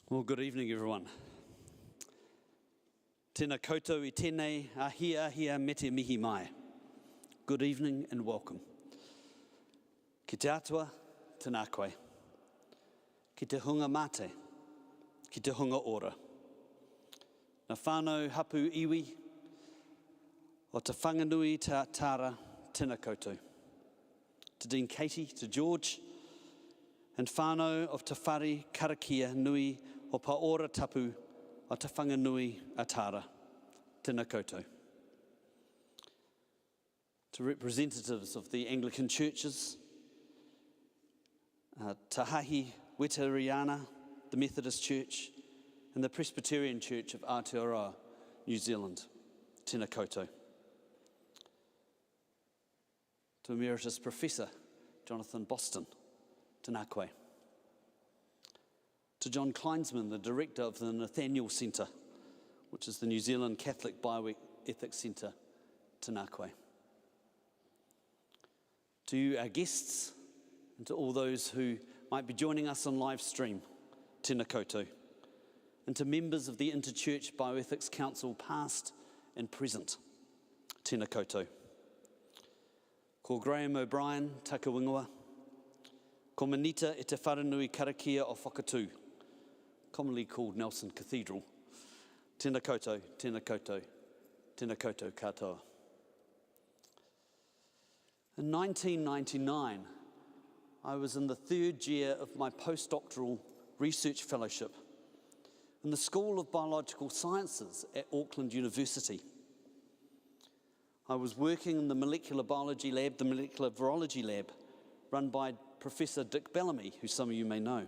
Well, good evening, everyone. Tēnā koutou I tēnei ahia me te mihi mai. Good evening and welcome. Ki te atua, tēnā koe. Ki te hunga mate, ki te hunga ora. Nā whānau hapu iwi, o te whanganui tā tāra, tēnā koutou. To Dean Katie, to George, and whānau of te whare karakia nui o pa ora tapu o te whanganui a tāra, tēnā koutou. To representatives of the Anglican churches, Tahahi Weteriana, the Methodist Church, and the Presbyterian Church of Aotearoa, New Zealand, tēnā koutou. To Emeritus Professor Jonathan Boston, tēnā koe. To John Kleinsman, the Director of the Nathaniel Centre, which is the New Zealand Catholic Bioethics Centre, tēnā koe. To you, our guests, and to all those who might be joining us on live stream, tēnā koutou. And to members of the InterChurch Bioethics Council, past and present, tēnā koutou. Ko Graham O'Brien, taka wingoa. Ko Manita e te wharanui karakia o Whakatū, commonly called Nelson Cathedral. Tēnā koutou, tēnā koutou, tēnā koutou katoa. In 1999, I was in the third year of my postdoctoral research fellowship in the School of Biological Sciences at Auckland University. I was working in the molecular biology lab, the molecular virology lab, run by Professor Dick Bellamy, who some of you may know,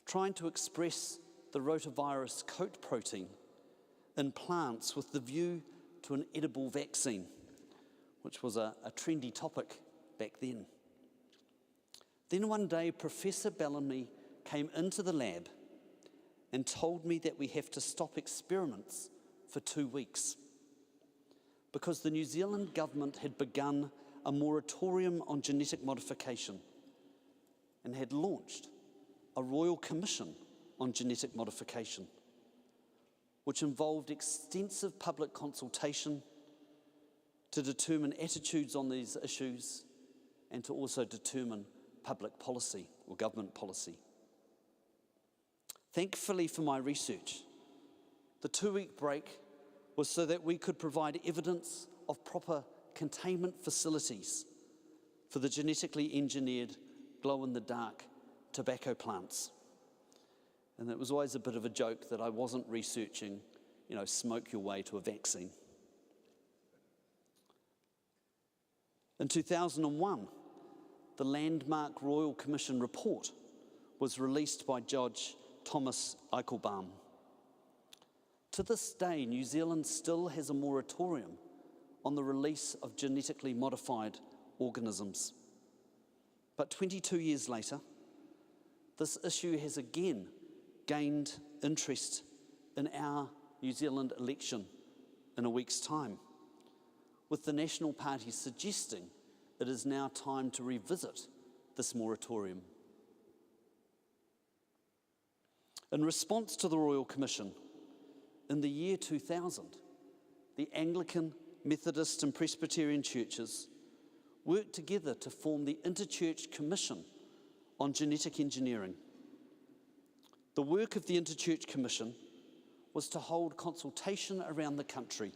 trying to express the rotavirus coat protein in plants with the view to an edible vaccine, which was a trendy topic back then. Then one day, Professor Bellamy came into the lab and told me that we have to stop experiments for 2 weeks because the New Zealand government had begun a moratorium on genetic modification and had launched a Royal Commission on genetic modification, which involved extensive public consultation to determine attitudes on these issues and to also determine public policy or government policy. Thankfully for my research, the 2-week break was so that we could provide evidence of proper containment facilities for the genetically engineered glow-in-the-dark tobacco plants. And it was always a bit of a joke that I wasn't researching, smoke your way to a vaccine. In 2001, the landmark Royal Commission report was released by Judge Thomas Eichelbaum. To this day, New Zealand still has a moratorium on the release of genetically modified organisms. But 22 years later, this issue has again gained interest in our New Zealand election in a week's time, with the National Party suggesting it is now time to revisit this moratorium. In response to the Royal Commission, in the year 2000, the Anglican, Methodist and Presbyterian churches worked together to form the InterChurch Commission on Genetic Engineering. The work of the InterChurch Commission was to hold consultation around the country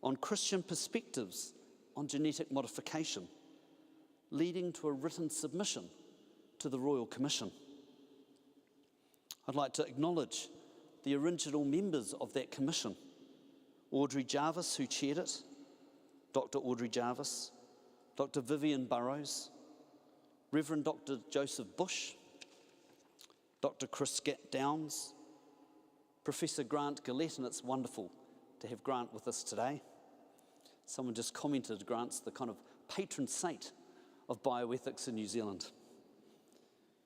on Christian perspectives on genetic modification, leading to a written submission to the Royal Commission. I'd like to acknowledge the original members of that commission: Audrey Jarvis, who chaired it, Dr. Audrey Jarvis, Dr. Vivian Burrows, Reverend Dr. Joseph Bush, Dr. Chris Downs, Professor Grant Gillette, and it's wonderful to have Grant with us today. Someone just commented Grant's the kind of patron saint of bioethics in New Zealand.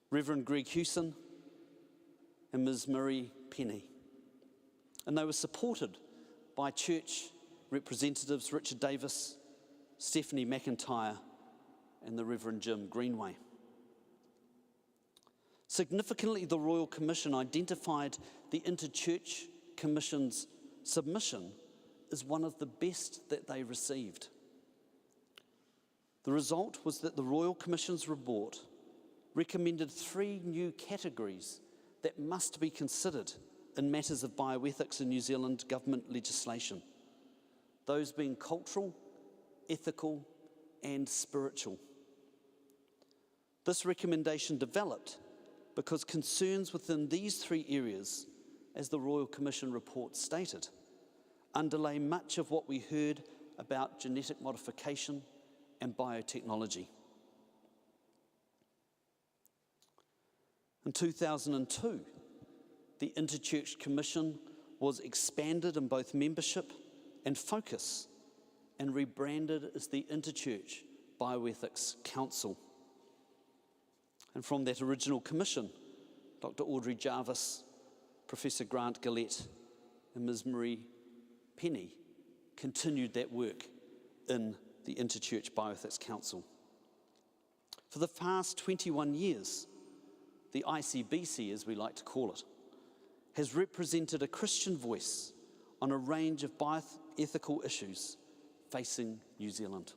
Reverend Greg Hewson and Ms. Marie Penny. And they were supported by church representatives Richard Davis, Stephanie McIntyre, and the Reverend Jim Greenway. Significantly, the Royal Commission identified the InterChurch Commission's submission as one of the best that they received. The result was that the Royal Commission's report recommended 3 new categories that must be considered in matters of bioethics in New Zealand government legislation, those being cultural, ethical, and spiritual. This recommendation developed because concerns within these 3 areas, as the Royal Commission report stated, underlay much of what we heard about genetic modification and biotechnology. In 2002, the InterChurch Commission was expanded in both membership and focus and rebranded as the InterChurch Bioethics Council. And from that original commission, Dr. Audrey Jarvis, Professor Grant Gillett, and Ms. Marie Penny continued that work in the InterChurch Bioethics Council. For the past 21 years, the ICBC, as we like to call it, has represented a Christian voice on a range of bioethical issues facing New Zealand.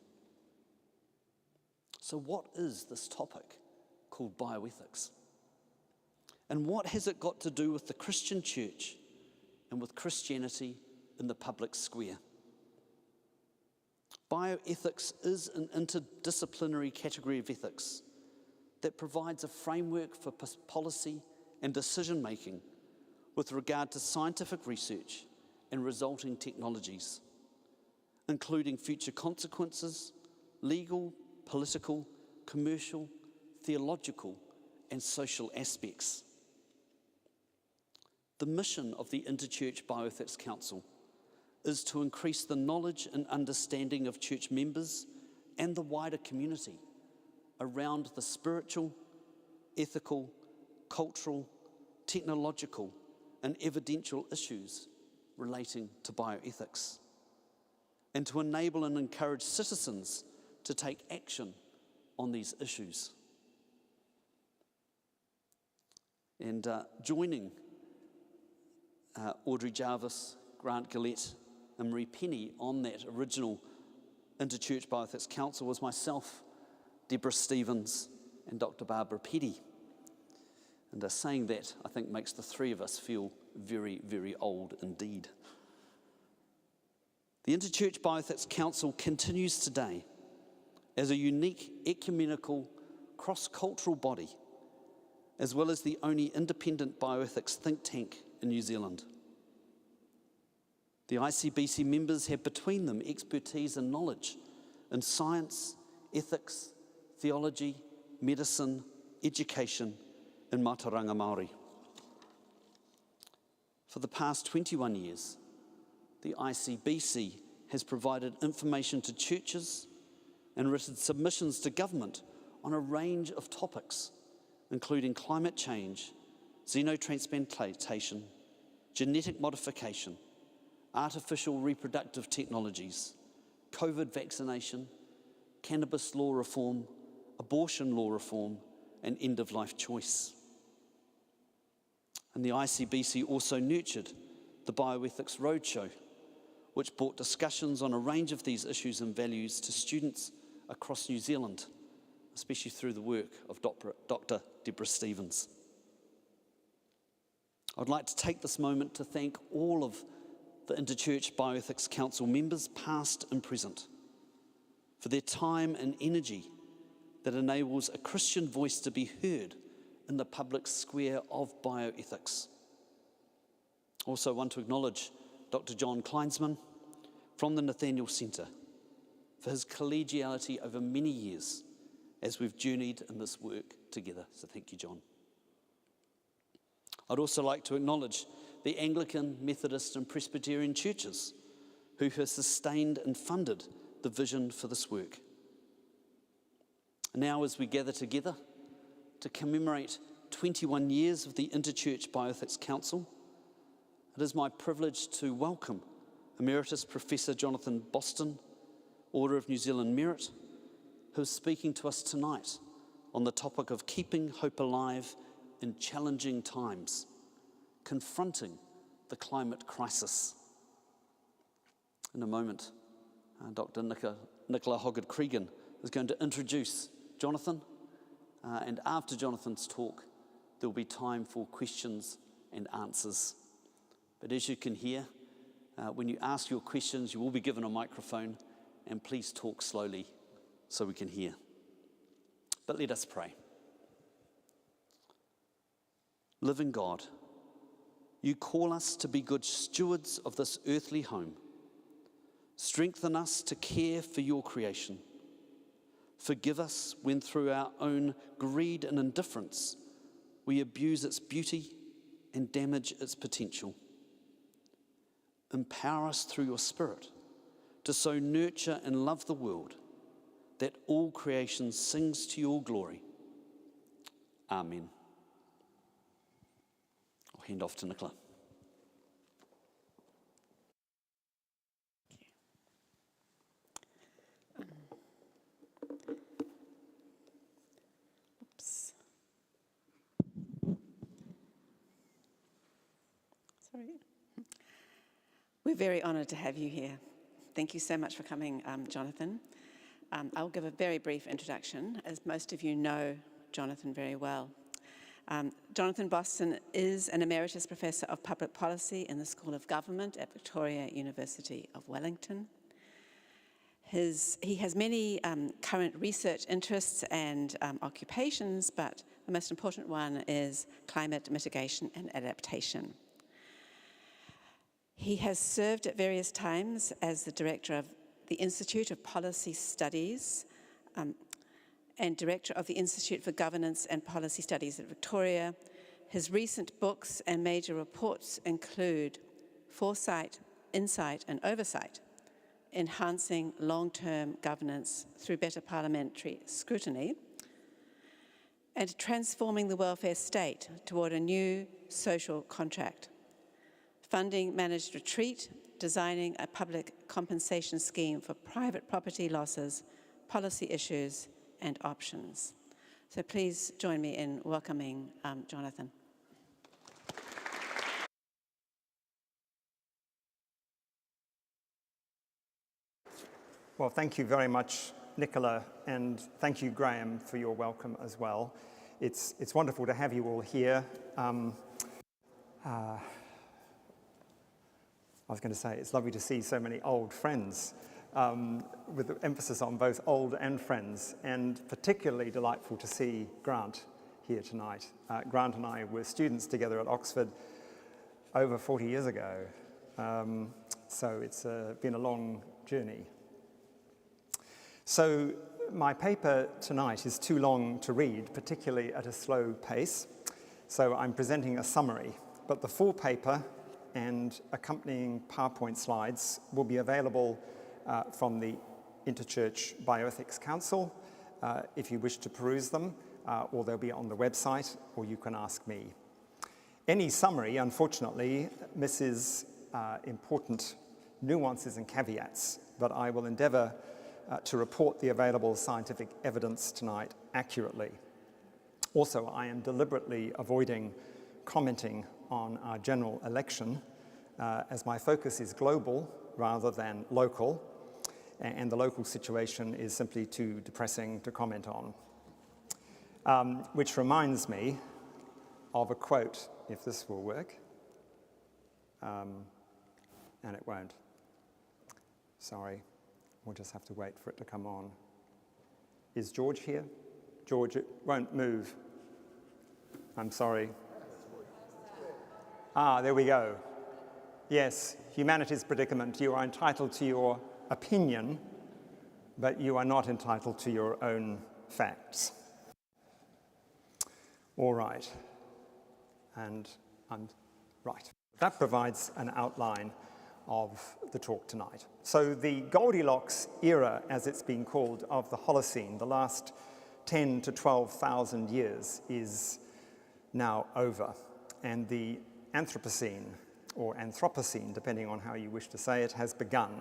So what is this topic called bioethics? And what has it got to do with the Christian church and with Christianity in the public square? Bioethics is an interdisciplinary category of ethics that provides a framework for policy and decision-making with regard to scientific research and resulting technologies, including future consequences, legal, political, commercial, theological, and social aspects. The mission of the InterChurch Bioethics Council is to increase the knowledge and understanding of church members and the wider community around the spiritual, ethical, cultural, technological, and evidential issues relating to bioethics, and to enable and encourage citizens to take action on these issues. And joining Audrey Jarvis, Grant Gillett, and Marie Penny on that original InterChurch Bioethics Council was myself, Deborah Stevens, and Dr. Barbara Petty. And saying that, I think, makes the 3 of us feel very, very old indeed. The InterChurch Bioethics Council continues today as a unique ecumenical, cross-cultural body, as well as the only independent bioethics think tank in New Zealand. The ICBC members have between them expertise and knowledge in science, ethics, theology, medicine, education, and Mātauranga Māori. For the past 21 years, the ICBC has provided information to churches and written submissions to government on a range of topics, including climate change, xenotransplantation, genetic modification, artificial reproductive technologies, COVID vaccination, cannabis law reform, abortion law reform, and end-of-life choice. And the ICBC also nurtured the Bioethics Roadshow, which brought discussions on a range of these issues and values to students across New Zealand, especially through the work of Dr. Deborah Stevens. I'd like to take this moment to thank all of the InterChurch Bioethics Council members, past and present, for their time and energy that enables a Christian voice to be heard in the public square of bioethics. Also want to acknowledge Dr. John Kleinsman from the Nathaniel Centre for his collegiality over many years as we've journeyed in this work together. So thank you, John. I'd also like to acknowledge the Anglican, Methodist and Presbyterian churches who have sustained and funded the vision for this work. Now, as we gather together to commemorate 21 years of the InterChurch Bioethics Council, it is my privilege to welcome Emeritus Professor Jonathan Boston, Order of New Zealand Merit, who is speaking to us tonight on the topic of keeping hope alive in challenging times, confronting the climate crisis. In a moment, Dr. Nicola Hoggard-Cregan is going to introduce Jonathan, and after Jonathan's talk, there will be time for questions and answers. But as you can hear, when you ask your questions, you will be given a microphone, and please talk slowly so we can hear. But let us pray. Living God, you call us to be good stewards of this earthly home. Strengthen us to care for your creation. Forgive us when through our own greed and indifference we abuse its beauty and damage its potential. Empower us through your Spirit to so nurture and love the world that all creation sings to your glory. Amen. I'll hand off to Nicola. Oops. Sorry. We're very honoured to have you here. Thank you so much for coming, Jonathan. I'll give a very brief introduction, as most of you know Jonathan very well. Jonathan Boston is an Emeritus Professor of Public Policy in the School of Government at Victoria University of Wellington. He has many current research interests and occupations, but the most important one is climate mitigation and adaptation. He has served at various times as the Director of the Institute of Policy Studies and Director of the Institute for Governance and Policy Studies at Victoria. His recent books and major reports include Foresight, Insight and Oversight, Enhancing Long-Term Governance Through Better Parliamentary Scrutiny, and Transforming the Welfare State Toward a New Social Contract, Funding Managed Retreat, Designing a Public Compensation Scheme for Private Property Losses, Policy Issues and Options. So please join me in welcoming Jonathan. Well, thank you very much, Nicola, and thank you, Graham, for your welcome as well. It's wonderful to have you all here. I was going to say, it's lovely to see so many old friends, with the emphasis on both old and friends, and particularly delightful to see Grant here tonight. Grant and I were students together at Oxford over 40 years ago, so it's been a long journey. So my paper tonight is too long to read, particularly at a slow pace, so I'm presenting a summary, but the full paper and accompanying PowerPoint slides will be available from the InterChurch Bioethics Council if you wish to peruse them, or they'll be on the website, or you can ask me. Any summary, unfortunately, misses important nuances and caveats, but I will endeavour to report the available scientific evidence tonight accurately. Also, I am deliberately avoiding commenting on our general election, as my focus is global rather than local, and the local situation is simply too depressing to comment on. Which reminds me of a quote, if this will work, and it won't. Sorry, we'll just have to wait for it to come on. Is George here? George, it won't move. I'm sorry. Ah, there we go. Yes, humanity's predicament. You are entitled to your opinion, but you are not entitled to your own facts. All right. And I'm right. That provides an outline of the talk tonight. So the Goldilocks era, as it's been called, of the Holocene, the last 10 to 12,000 years, is now over. And the Anthropocene, or Anthropocene, depending on how you wish to say it, has begun.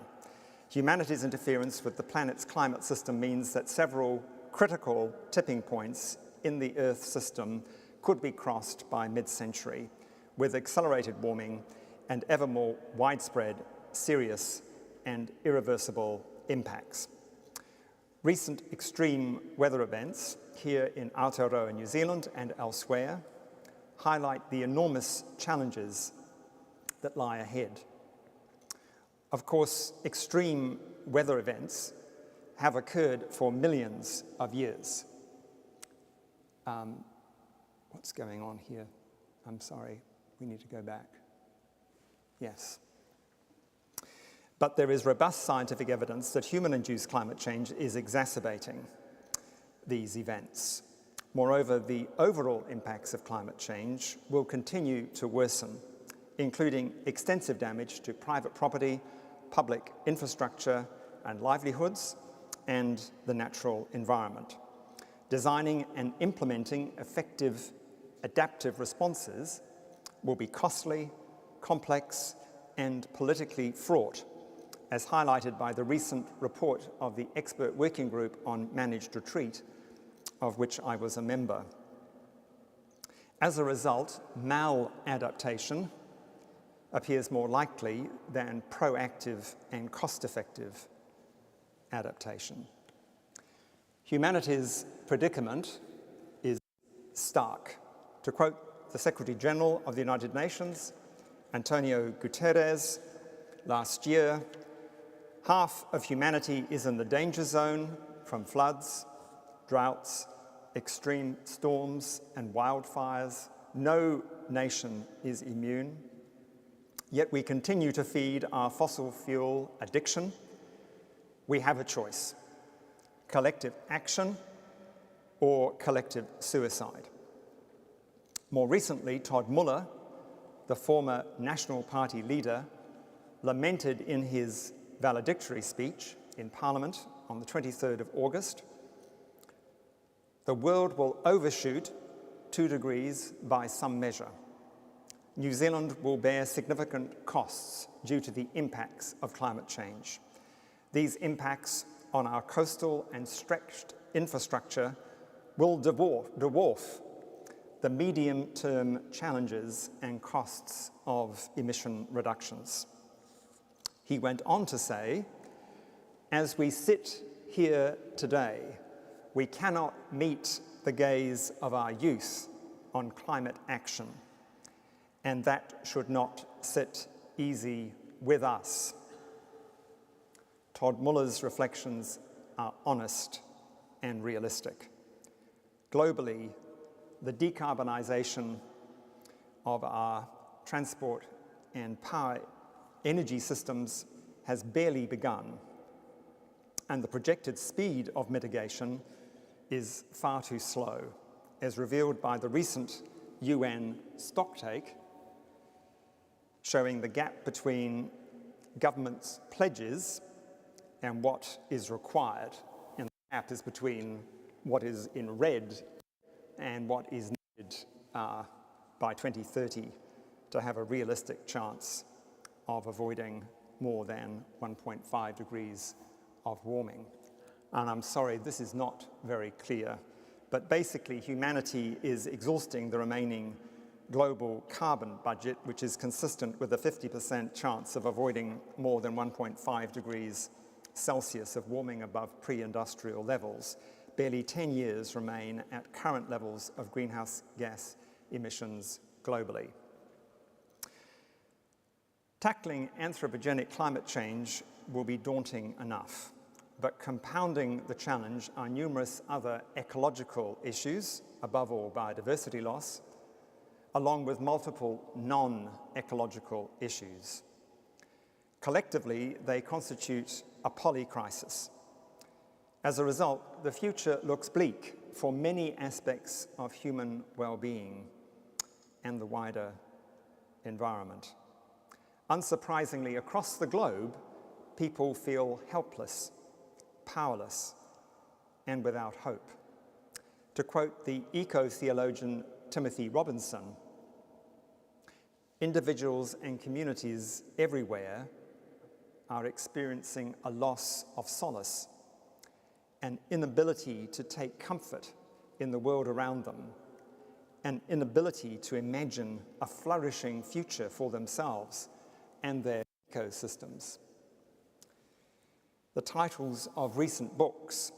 Humanity's interference with the planet's climate system means that several critical tipping points in the Earth system could be crossed by mid-century, with accelerated warming and ever more widespread, serious and irreversible impacts. Recent extreme weather events here in Aotearoa, New Zealand and elsewhere highlight the enormous challenges that lie ahead. Of course, extreme weather events have occurred for millions of years. What's going on here? I'm sorry, we need to go back. Yes. But there is robust scientific evidence that human-induced climate change is exacerbating these events. Moreover, the overall impacts of climate change will continue to worsen, including extensive damage to private property, public infrastructure and livelihoods, and the natural environment. Designing and implementing effective adaptive responses will be costly, complex, and politically fraught, as highlighted by the recent report of the Expert Working Group on Managed Retreat, of which I was a member. As a result, maladaptation appears more likely than proactive and cost-effective adaptation. Humanity's predicament is stark. To quote the Secretary General of the United Nations, Antonio Guterres, last year, half of humanity is in the danger zone from floods, droughts, extreme storms, and wildfires. No nation is immune. Yet we continue to feed our fossil fuel addiction. We have a choice: collective action or collective suicide. More recently, Todd Muller, the former National Party leader, lamented in his valedictory speech in Parliament on the 23rd of August, "The world will overshoot 2 degrees by some measure. New Zealand will bear significant costs due to the impacts of climate change. These impacts on our coastal and stretched infrastructure will dwarf the medium-term challenges and costs of emission reductions." He went on to say, "As we sit here today, we cannot meet the gaze of our youth on climate action, and that should not sit easy with us." Todd Muller's reflections are honest and realistic. Globally, the decarbonisation of our transport and power energy systems has barely begun, and the projected speed of mitigation is far too slow, as revealed by the recent UN stocktake, showing the gap between governments' pledges and what is required. And the gap is between what is in red and what is needed by 2030 to have a realistic chance of avoiding more than 1.5 degrees of warming. And I'm sorry, this is not very clear, but basically humanity is exhausting the remaining global carbon budget, which is consistent with a 50% chance of avoiding more than 1.5 degrees Celsius of warming above pre-industrial levels. Barely 10 years remain at current levels of greenhouse gas emissions globally. Tackling anthropogenic climate change will be daunting enough, but compounding the challenge are numerous other ecological issues, above all biodiversity loss, along with multiple non-ecological issues. Collectively, they constitute a polycrisis. As a result, the future looks bleak for many aspects of human well-being and the wider environment. Unsurprisingly, across the globe, people feel helpless, powerless, and without hope. To quote the eco-theologian Timothy Robinson, individuals and communities everywhere are experiencing a loss of solace, an inability to take comfort in the world around them, an inability to imagine a flourishing future for themselves and their ecosystems. The titles of recent books,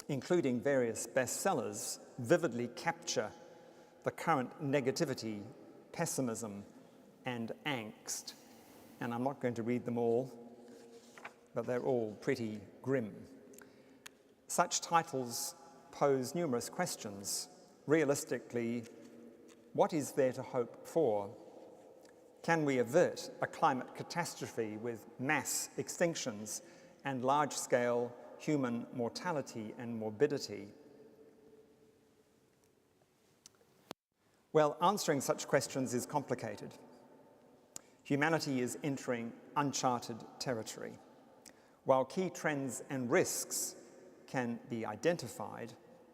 including various bestsellers, vividly capture the current negativity, pessimism, and angst. And I'm not going to read them all, but they're all pretty grim. Such titles pose numerous questions. Realistically, what is there to hope for? Can we avert a climate catastrophe with mass extinctions and large-scale human mortality and morbidity? Well, answering such questions is complicated. Humanity is entering uncharted territory. While key trends and risks can be identified,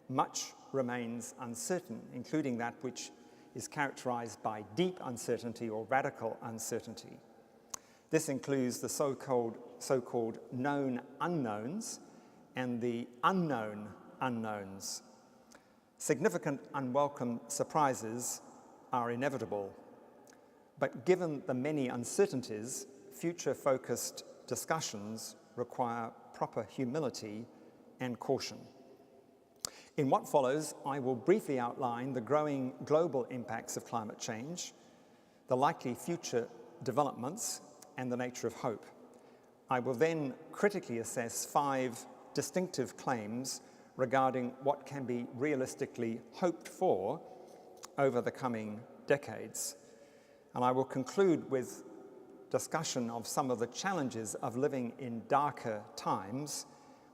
much remains uncertain, including that which is characterized by deep uncertainty or radical uncertainty. This includes the so-called known unknowns and the unknown unknowns. Significant unwelcome surprises are inevitable, but given the many uncertainties, future-focused discussions require proper humility and caution. In what follows, I will briefly outline the growing global impacts of climate change, the likely future developments, and the nature of hope. I will then critically assess 5 distinctive claims regarding what can be realistically hoped for over the coming decades. And I will conclude with discussion of some of the challenges of living in darker times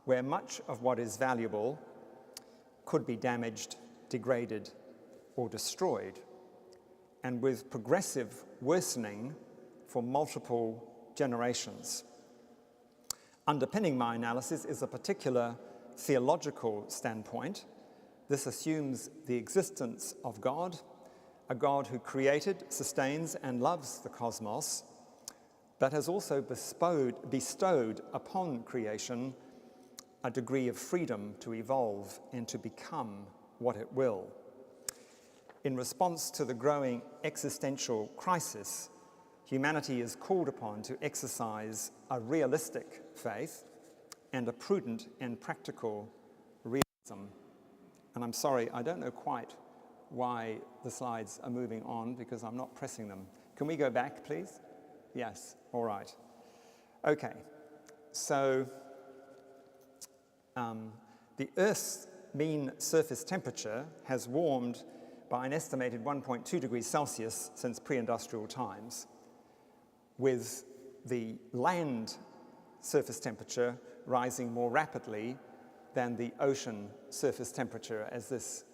where much of what is valuable could be damaged, degraded, or destroyed, and with progressive worsening for multiple generations. Underpinning my analysis is a particular theological standpoint. This assumes the existence of God, a God who created, sustains, and loves the cosmos, but has also bestowed upon creation a degree of freedom to evolve and to become what it will. In response to the growing existential crisis, humanity is called upon to exercise a realistic faith and a prudent and practical realism. And I'm sorry, I don't know quite why the slides are moving on because I'm not pressing them. Can we go back, please? Yes, all right. Okay, so the Earth's mean surface temperature has warmed by an estimated 1.2 degrees Celsius since pre-industrial times, with the land surface temperature rising more rapidly than the ocean surface temperature, as this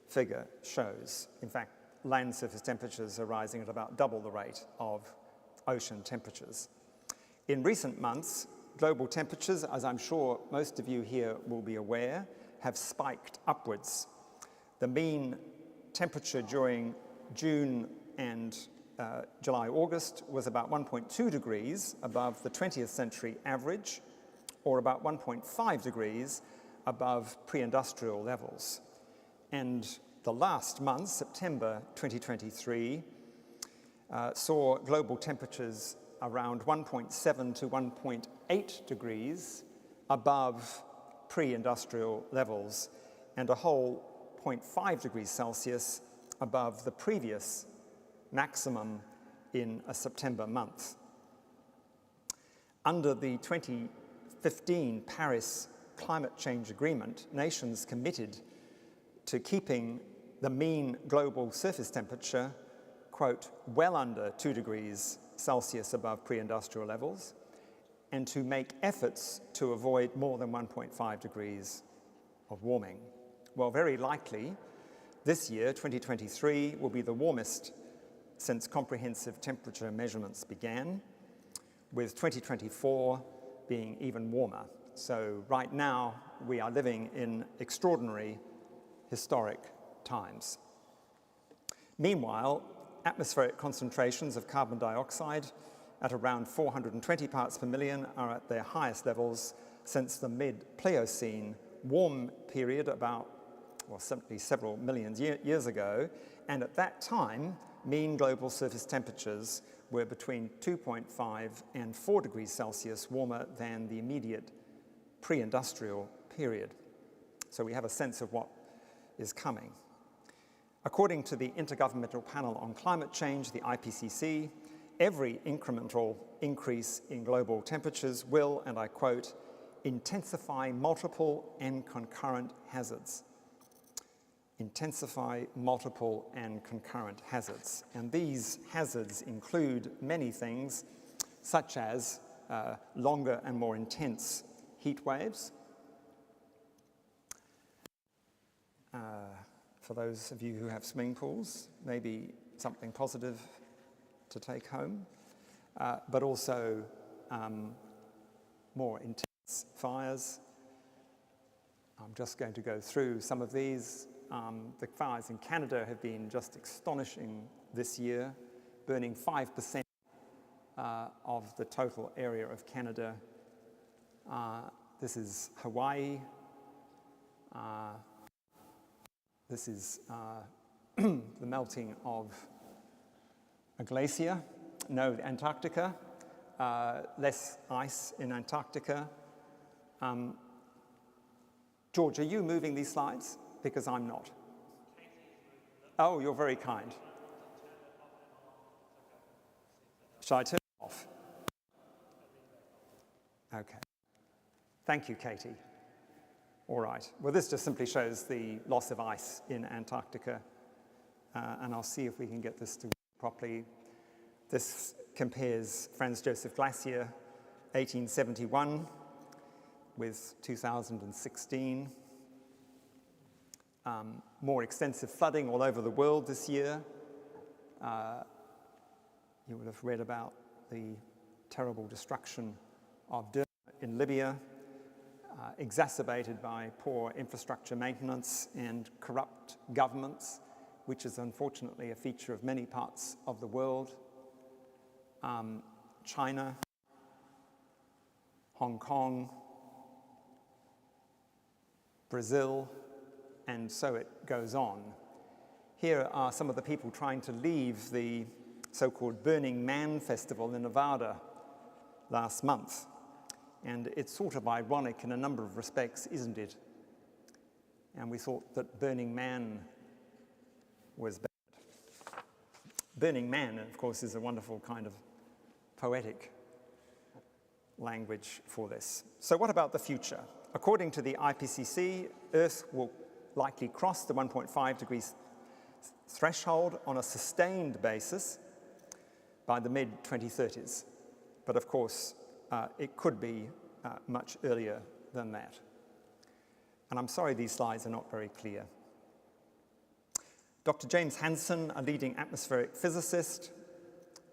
figure shows. In fact, land surface temperatures are rising at about double the rate of ocean temperatures. In recent months, global temperatures, as I'm sure most of you here will be aware, have spiked upwards. The mean temperature during June and July-August was about 1.2 degrees above the 20th century average, or about 1.5 degrees above pre-industrial levels. And the last month, September 2023, saw global temperatures around 1.7 to 1.8 degrees above pre-industrial levels, and a whole 0.5 degrees Celsius above the previous maximum in a September month. Under the 2015 Paris Climate Change Agreement, nations committed to keeping the mean global surface temperature, quote, well under 2 degrees Celsius above pre-industrial levels, and to make efforts to avoid more than 1.5 degrees of warming. Well, very likely, this year, 2023, will be the warmest since comprehensive temperature measurements began, with 2024 being even warmer. So right now, we are living in extraordinary historic times. Meanwhile, atmospheric concentrations of carbon dioxide at around 420 parts per million are at their highest levels since the mid-Pliocene warm period certainly several million years ago, And at that time, mean global surface temperatures were between 2.5 and 4 degrees Celsius warmer than the immediate pre-industrial period. So we have a sense of what is coming. According to the Intergovernmental Panel on Climate Change, the IPCC, every incremental increase in global temperatures will, and I quote, intensify multiple and concurrent hazards. Intensify multiple and concurrent hazards. And these hazards include many things, such as longer and more intense heat waves. For those of you who have swimming pools, maybe something positive to take home, but also more intense fires. I'm just going to go through some of these. The fires in Canada have been just astonishing this year, burning 5% of the total area of Canada. This is Hawaii. This is the melting of a glacier. No, Antarctica. Less ice in Antarctica. George, are you moving these slides? Because I'm not. Oh, you're very kind. Shall I turn it off? Okay. Thank you, Katie. All right. Well, this just simply shows the loss of ice in Antarctica. And I'll see if we can get this to work properly. This compares Franz Josef Glacier, 1871, with 2016. More extensive flooding all over the world this year. You would have read about the terrible destruction of Derna in Libya, exacerbated by poor infrastructure maintenance and corrupt governments, which is unfortunately a feature of many parts of the world. China, Hong Kong, Brazil, and so it goes on. Here are some of the people trying to leave the so-called Burning Man festival in Nevada last month. And it's sort of ironic in a number of respects, isn't it? And we thought that Burning Man was bad. Burning Man, of course, is a wonderful kind of poetic language for this. So what about the future? According to the IPCC, Earth will likely cross the 1.5 degrees threshold on a sustained basis by the mid-2030s. But of course, it could be much earlier than that. And I'm sorry these slides are not very clear. Dr. James Hansen, a leading atmospheric physicist,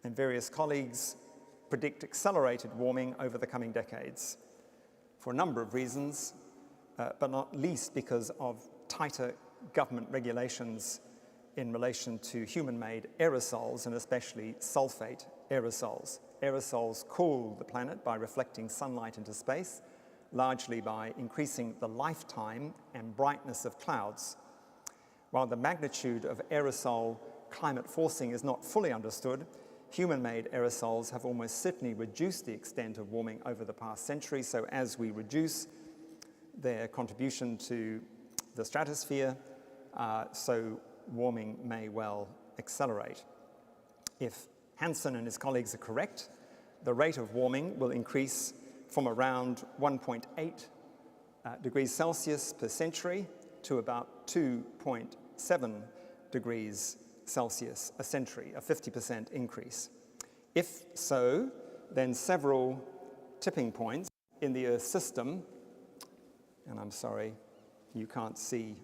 and various colleagues predict accelerated warming over the coming decades for a number of reasons, but not least because of tighter government regulations in relation to human-made aerosols, and especially sulfate aerosols. Aerosols cool the planet by reflecting sunlight into space, largely by increasing the lifetime and brightness of clouds. While the magnitude of aerosol climate forcing is not fully understood, human-made aerosols have almost certainly reduced the extent of warming over the past century. So as we reduce their contribution to the stratosphere, so warming may well accelerate. If Hansen and his colleagues are correct, the rate of warming will increase from around 1.8 degrees Celsius per century to about 2.7 degrees Celsius a century, a 50% increase. If so, then several tipping points in the Earth system, and I'm sorry, you can't see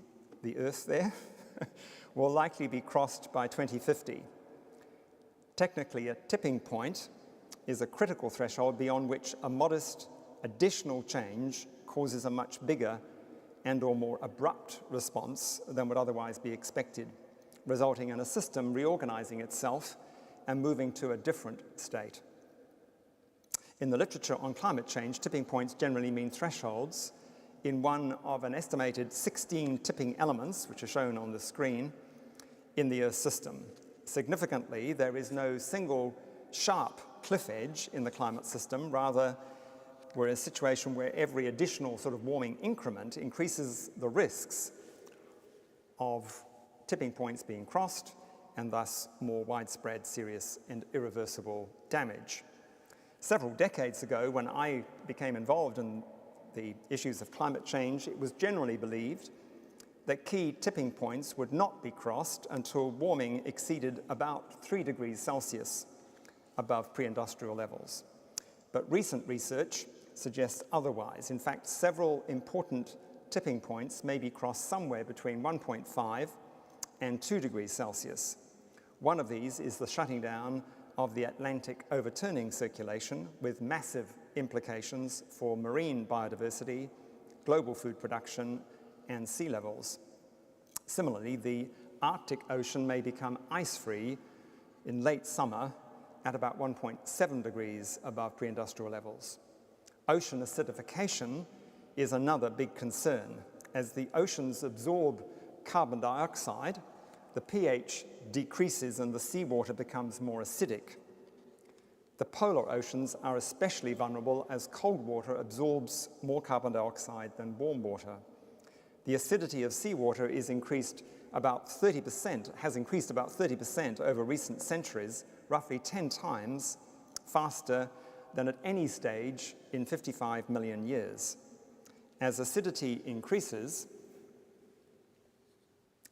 the Earth there, will likely be crossed by 2050. Technically, a tipping point is a critical threshold beyond which a modest additional change causes a much bigger and or more abrupt response than would otherwise be expected, resulting in a system reorganizing itself and moving to a different state. In the literature on climate change, tipping points generally mean thresholds in one of an estimated 16 tipping elements, which are shown on the screen, in the Earth's system. Significantly, there is no single sharp cliff edge in the climate system. Rather, we're in a situation where every additional sort of warming increment increases the risks of tipping points being crossed and thus more widespread, serious and irreversible damage. Several decades ago, when I became involved in the issues of climate change, it was generally believed that key tipping points would not be crossed until warming exceeded about 3 degrees Celsius above pre-industrial levels. But recent research suggests otherwise. In fact, several important tipping points may be crossed somewhere between 1.5 and 2 degrees Celsius. One of these is the shutting down of the Atlantic overturning circulation, with massive implications for marine biodiversity, global food production, and sea levels. Similarly, the Arctic Ocean may become ice-free in late summer at about 1.7 degrees above pre-industrial levels. Ocean acidification is another big concern. As the oceans absorb carbon dioxide, the pH decreases and the seawater becomes more acidic. The polar oceans are especially vulnerable as cold water absorbs more carbon dioxide than warm water. The acidity of seawater has increased about 30% over recent centuries, roughly 10 times faster than at any stage in 55 million years. As acidity increases,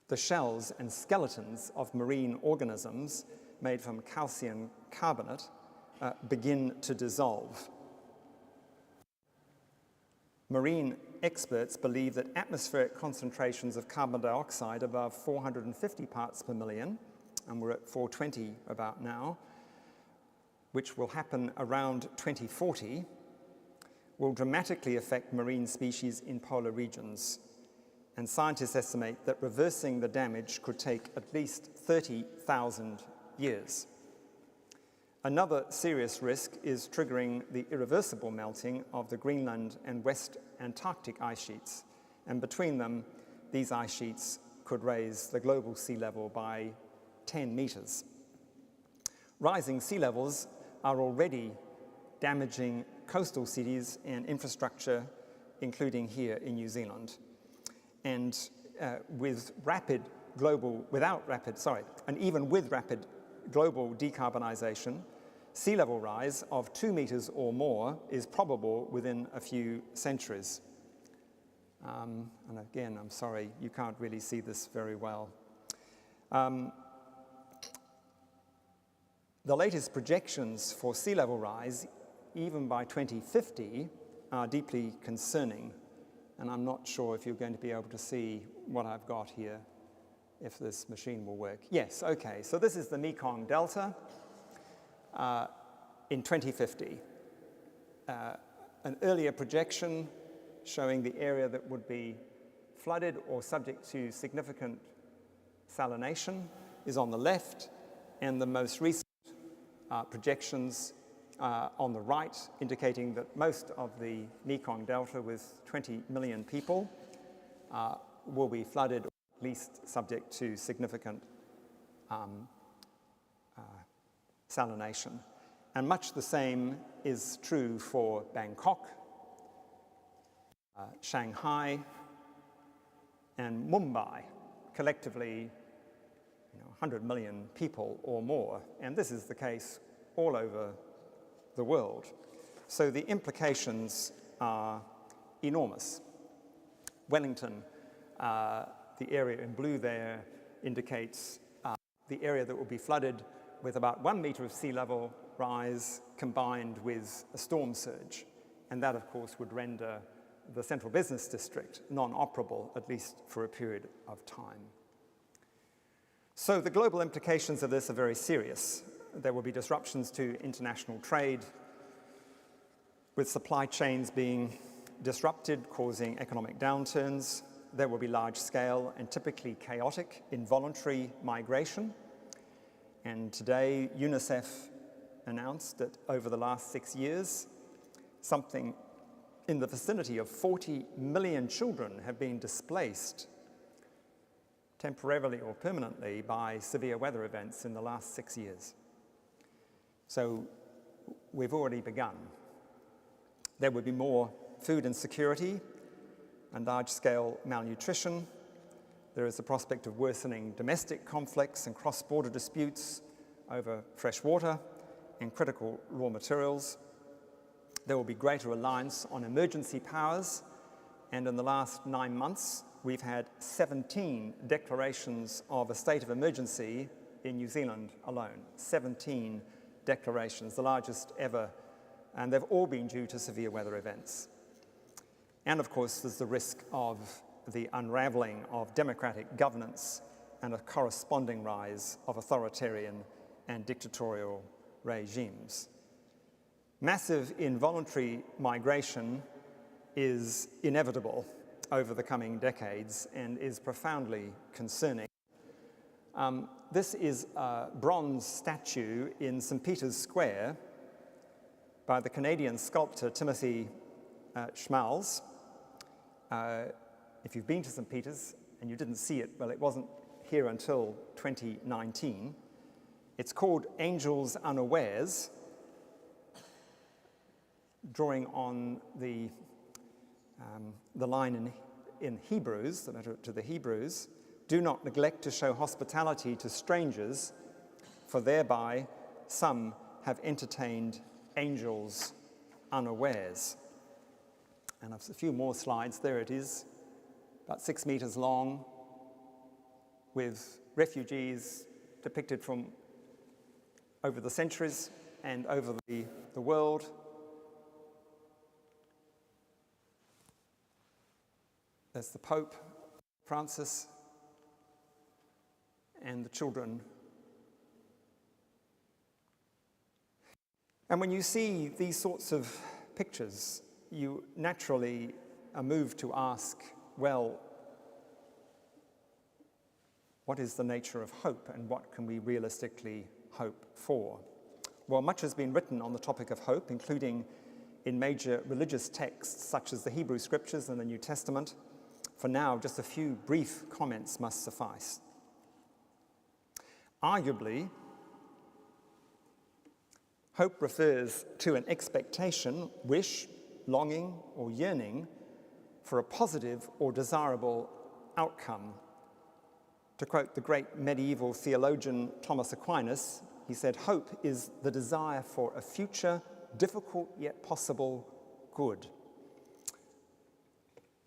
the shells and skeletons of marine organisms made from calcium carbonate begin to dissolve. Marine experts believe that atmospheric concentrations of carbon dioxide above 450 parts per million, and we're at 420 about now, which will happen around 2040, will dramatically affect marine species in polar regions. And scientists estimate that reversing the damage could take at least 30,000 years. Another serious risk is triggering the irreversible melting of the Greenland and West Antarctic ice sheets. And between them, these ice sheets could raise the global sea level by 10 meters. Rising sea levels are already damaging coastal cities and infrastructure, including here in New Zealand. And even with rapid global decarbonisation, sea level rise of 2 meters or more is probable within a few centuries. And again, I'm sorry, you can't really see this very well. The latest projections for sea level rise, even by 2050, are deeply concerning. And I'm not sure if you're going to be able to see what I've got here, if this machine will work. Yes, okay, so this is the Mekong Delta in 2050. An earlier projection showing the area that would be flooded or subject to significant salination is on the left, and the most recent projections on the right, indicating that most of the Mekong Delta, with 20 million people, will be flooded or at least subject to significant salination. And much the same is true for Bangkok, Shanghai, and Mumbai, collectively 100 million people or more. And this is the case all over the world. So the implications are enormous. Wellington, the area in blue there, indicates the area that will be flooded with about 1 meter of sea level rise combined with a storm surge. And that, of course, would render the central business district non-operable, at least for a period of time. So the global implications of this are very serious. There will be disruptions to international trade, with supply chains being disrupted, causing economic downturns. There will be large-scale and typically chaotic involuntary migration. And today, UNICEF announced that over the last 6 years, something in the vicinity of 40 million children have been displaced, temporarily or permanently by severe weather events in the last 6 years. So we've already begun. There will be more food insecurity and large-scale malnutrition. There is the prospect of worsening domestic conflicts and cross-border disputes over fresh water and critical raw materials. There will be greater reliance on emergency powers, and in the last 9 months, we've had 17 declarations of a state of emergency in New Zealand alone. 17 declarations, the largest ever, and they've all been due to severe weather events. And of course, there's the risk of the unraveling of democratic governance and a corresponding rise of authoritarian and dictatorial regimes. Massive involuntary migration is inevitable over the coming decades and is profoundly concerning. This is a bronze statue in St. Peter's Square by the Canadian sculptor Timothy Schmalz. If you've been to St. Peter's and you didn't see it, well, it wasn't here until 2019. It's called Angels Unawares, drawing on the line in Hebrews, the letter to the Hebrews, "Do not neglect to show hospitality to strangers, for thereby some have entertained angels unawares." And a few more slides. There it is, about 6 meters long, with refugees depicted from over the centuries and over the world. There's the Pope Francis and the children. And when you see these sorts of pictures, you naturally are moved to ask, well, what is the nature of hope and what can we realistically hope for? Well, much has been written on the topic of hope, including in major religious texts such as the Hebrew Scriptures and the New Testament. For now, just a few brief comments must suffice. Arguably, hope refers to an expectation, wish, longing, or yearning for a positive or desirable outcome. To quote the great medieval theologian Thomas Aquinas, he said, "Hope is the desire for a future, difficult yet possible good."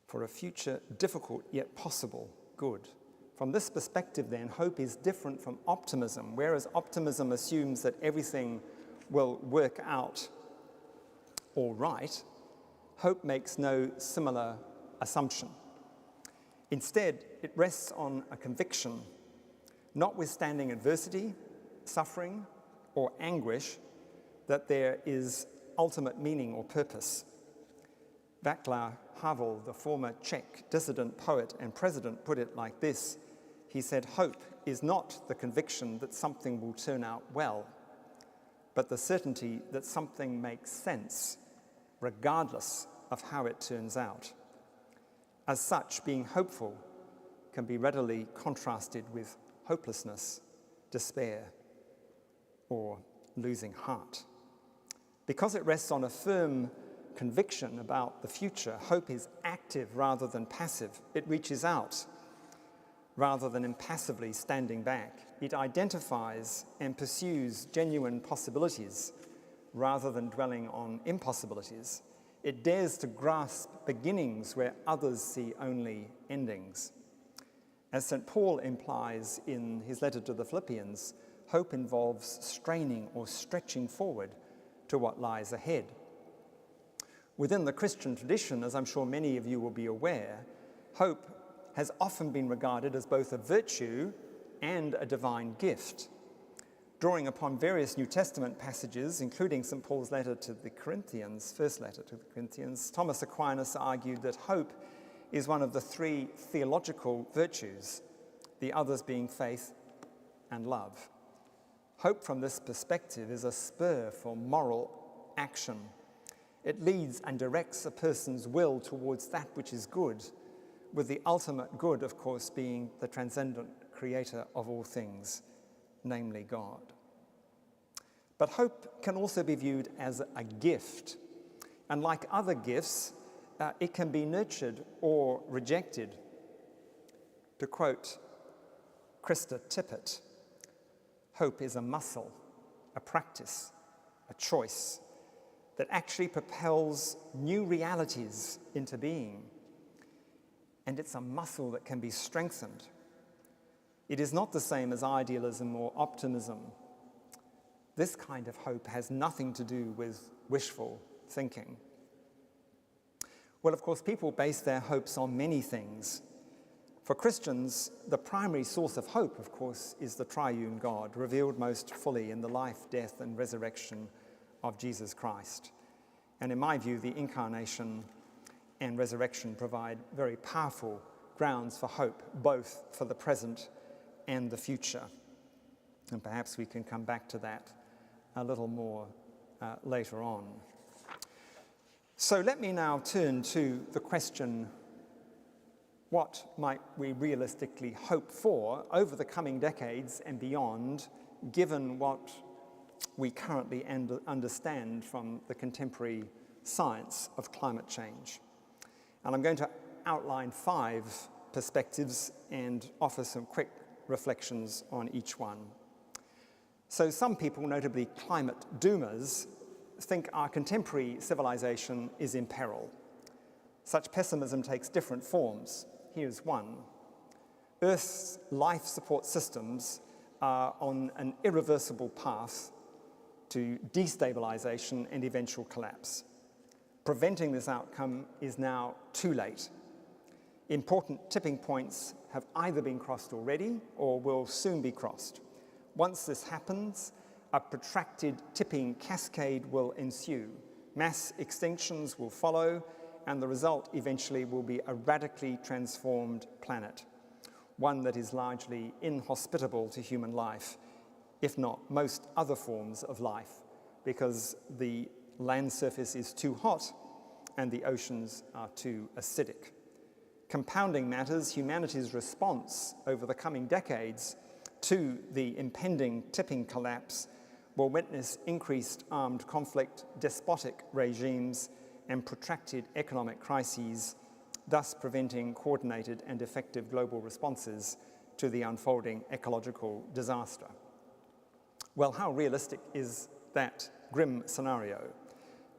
For a future, difficult yet possible good. From this perspective, then, hope is different from optimism. Whereas optimism assumes that everything will work out all right, hope makes no similar assumption. Instead, it rests on a conviction, notwithstanding adversity, suffering, or anguish, that there is ultimate meaning or purpose. Václav Havel, the former Czech dissident poet and president, put it like this. He said, "Hope is not the conviction that something will turn out well, but the certainty that something makes sense, regardless of how it turns out." As such, being hopeful can be readily contrasted with hopelessness, despair, or losing heart. Because it rests on a firm conviction about the future, hope is active rather than passive. It reaches out rather than impassively standing back. It identifies and pursues genuine possibilities rather than dwelling on impossibilities. It dares to grasp beginnings where others see only endings. As St. Paul implies in his letter to the Philippians, hope involves straining or stretching forward to what lies ahead. Within the Christian tradition, as I'm sure many of you will be aware, hope has often been regarded as both a virtue and a divine gift. Drawing upon various New Testament passages, including St. Paul's letter to the Corinthians, first letter to the Corinthians, Thomas Aquinas argued that hope is one of the three theological virtues, the others being faith and love. Hope from this perspective is a spur for moral action. It leads and directs a person's will towards that which is good, with the ultimate good, of course, being the transcendent creator of all things, namely God. But hope can also be viewed as a gift, and like other gifts, it can be nurtured or rejected. To quote Krista Tippett, hope is a muscle, a practice, a choice that actually propels new realities into being. And it's a muscle that can be strengthened. It is not the same as idealism or optimism. This kind of hope has nothing to do with wishful thinking. Well, of course, people base their hopes on many things. For Christians, the primary source of hope, of course, is the triune God, revealed most fully in the life, death, and resurrection of Jesus Christ. And in my view, the incarnation and resurrection provide very powerful grounds for hope, both for the present and the future. And perhaps we can come back to that a little more later on. So let me now turn to the question, what might we realistically hope for over the coming decades and beyond, given what we currently understand from the contemporary science of climate change? And I'm going to outline 5 perspectives and offer some quick reflections on each one. So some people, notably climate doomers, think our contemporary civilization is in peril. Such pessimism takes different forms. Here's one. Earth's life support systems are on an irreversible path to destabilization and eventual collapse. Preventing this outcome is now too late. Important tipping points have either been crossed already or will soon be crossed. Once this happens, a protracted tipping cascade will ensue. Mass extinctions will follow, and the result eventually will be a radically transformed planet, one that is largely inhospitable to human life, if not most other forms of life, because the land surface is too hot and the oceans are too acidic. Compounding matters, humanity's response over the coming decades to the impending tipping collapse will witness increased armed conflict, despotic regimes, and protracted economic crises, thus preventing coordinated and effective global responses to the unfolding ecological disaster. Well, how realistic is that grim scenario?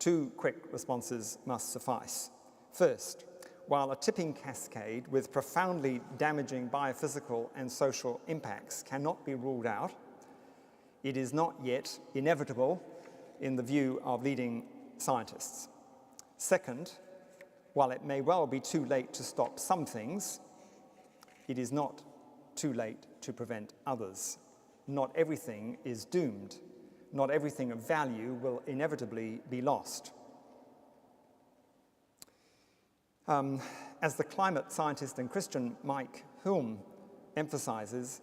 2 quick responses must suffice. First, while a tipping cascade with profoundly damaging biophysical and social impacts cannot be ruled out, it is not yet inevitable in the view of leading scientists. Second, while it may well be too late to stop some things, it is not too late to prevent others. Not everything is doomed. Not everything of value will inevitably be lost. As the climate scientist and Christian Mike Hulme emphasizes,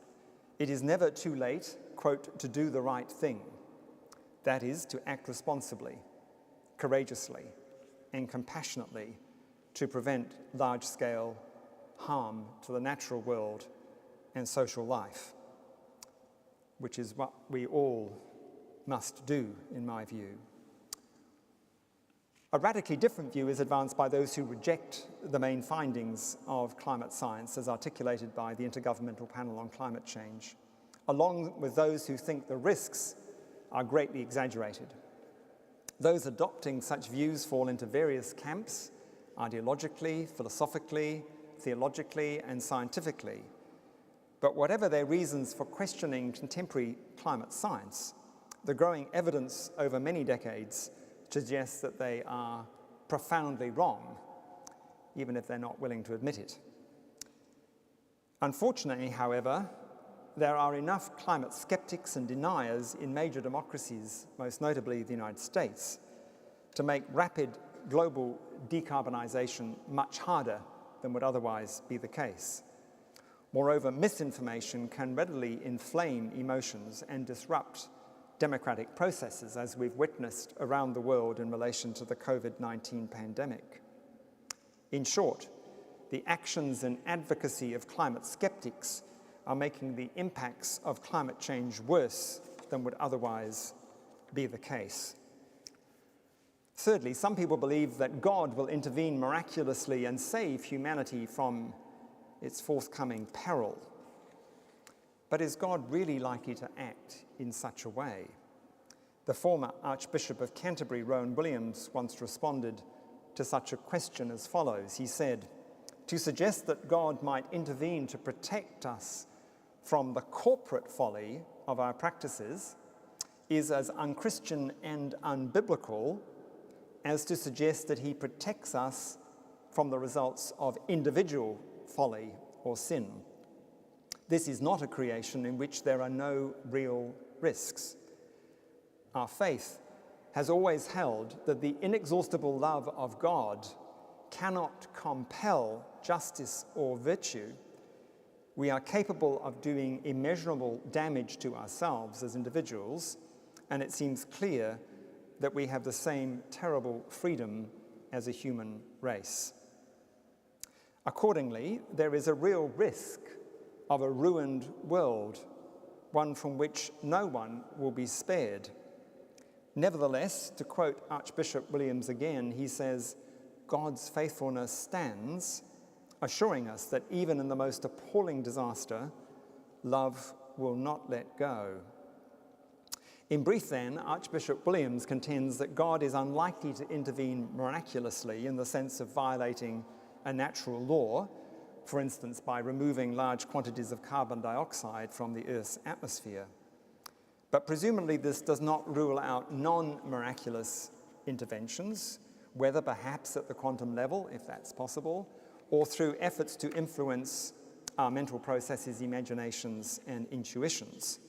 it is never too late, quote, to do the right thing. That is, to act responsibly, courageously, and compassionately to prevent large-scale harm to the natural world and social life, which is what we all must do, in my view. A radically different view is advanced by those who reject the main findings of climate science as articulated by the Intergovernmental Panel on Climate Change, along with those who think the risks are greatly exaggerated. Those adopting such views fall into various camps, ideologically, philosophically, theologically, and scientifically. But whatever their reasons for questioning contemporary climate science, the growing evidence over many decades suggests that they are profoundly wrong, even if they're not willing to admit it. Unfortunately, however, there are enough climate skeptics and deniers in major democracies, most notably the United States, to make rapid global decarbonization much harder than would otherwise be the case. Moreover, misinformation can readily inflame emotions and disrupt democratic processes, as we've witnessed around the world in relation to the COVID-19 pandemic. In short, the actions and advocacy of climate skeptics are making the impacts of climate change worse than would otherwise be the case. Thirdly, some people believe that God will intervene miraculously and save humanity from its forthcoming peril. But is God really likely to act in such a way? The former Archbishop of Canterbury, Rowan Williams, once responded to such a question as follows. He said, "To suggest that God might intervene to protect us from the corporate folly of our practices is as unchristian and unbiblical as to suggest that he protects us from the results of individual folly or sin. This is not a creation in which there are no real risks. Our faith has always held that the inexhaustible love of God cannot compel justice or virtue. We are capable of doing immeasurable damage to ourselves as individuals, and it seems clear that we have the same terrible freedom as a human race. Accordingly, there is a real risk of a ruined world, one from which no one will be spared. Nevertheless, to quote Archbishop Williams again, he says, God's faithfulness stands, assuring us that even in the most appalling disaster, love will not let go. In brief then, Archbishop Williams contends that God is unlikely to intervene miraculously in the sense of violating a natural law, for instance by removing large quantities of carbon dioxide from the Earth's atmosphere. But presumably this does not rule out non-miraculous interventions, whether perhaps at the quantum level, if that's possible, or through efforts to influence our mental processes, imaginations, and intuitions.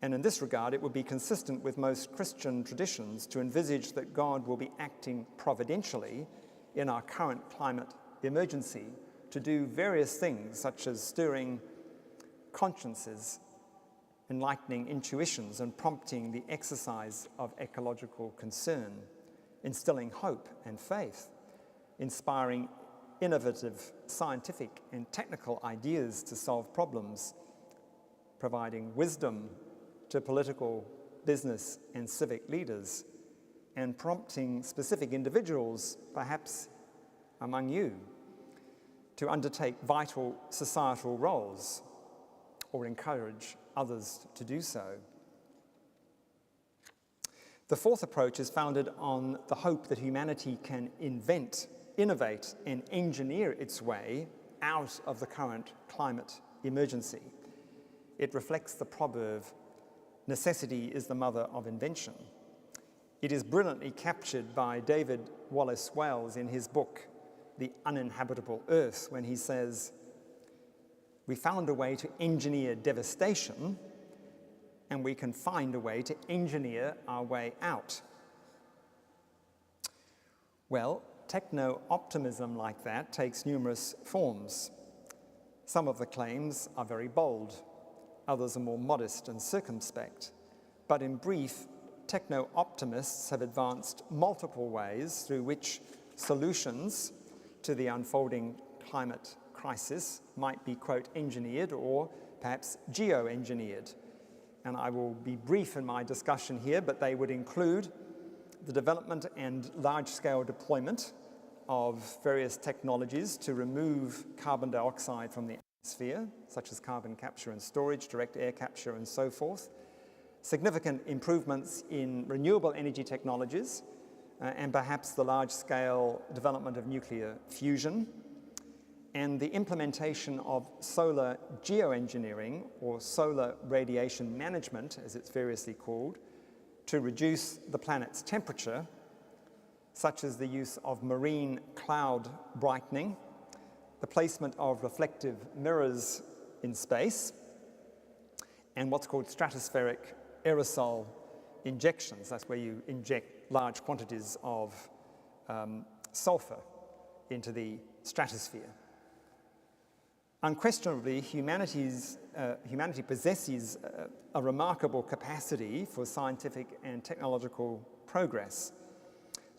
And in this regard, it would be consistent with most Christian traditions to envisage that God will be acting providentially in our current climate emergency to do various things, such as stirring consciences, enlightening intuitions, and prompting the exercise of ecological concern, instilling hope and faith, inspiring innovative scientific and technical ideas to solve problems, providing wisdom to political, business, and civic leaders, and prompting specific individuals, perhaps among you, to undertake vital societal roles or encourage others to do so. The fourth approach is founded on the hope that humanity can invent, innovate, and engineer its way out of the current climate emergency. It reflects the proverb, necessity is the mother of invention. It is brilliantly captured by David Wallace Wells in his book, The Uninhabitable Earth, when he says, "We found a way to engineer devastation, and we can find a way to engineer our way out." Well, techno-optimism like that takes numerous forms. Some of the claims are very bold, others are more modest and circumspect. But in brief, techno-optimists have advanced multiple ways through which solutions to the unfolding climate crisis might be, quote, engineered or perhaps geo-engineered. And I will be brief in my discussion here, but they would include the development and large-scale deployment of various technologies to remove carbon dioxide from the atmosphere, such as carbon capture and storage, direct air capture, and so forth. Significant improvements in renewable energy technologies, and perhaps the large-scale development of nuclear fusion, and the implementation of solar geoengineering, or solar radiation management, as it's variously called, to reduce the planet's temperature, such as the use of marine cloud brightening, the placement of reflective mirrors in space, and what's called stratospheric aerosol injections. That's where you inject large quantities of sulfur into the stratosphere. Unquestionably, humanity possesses a remarkable capacity for scientific and technological progress,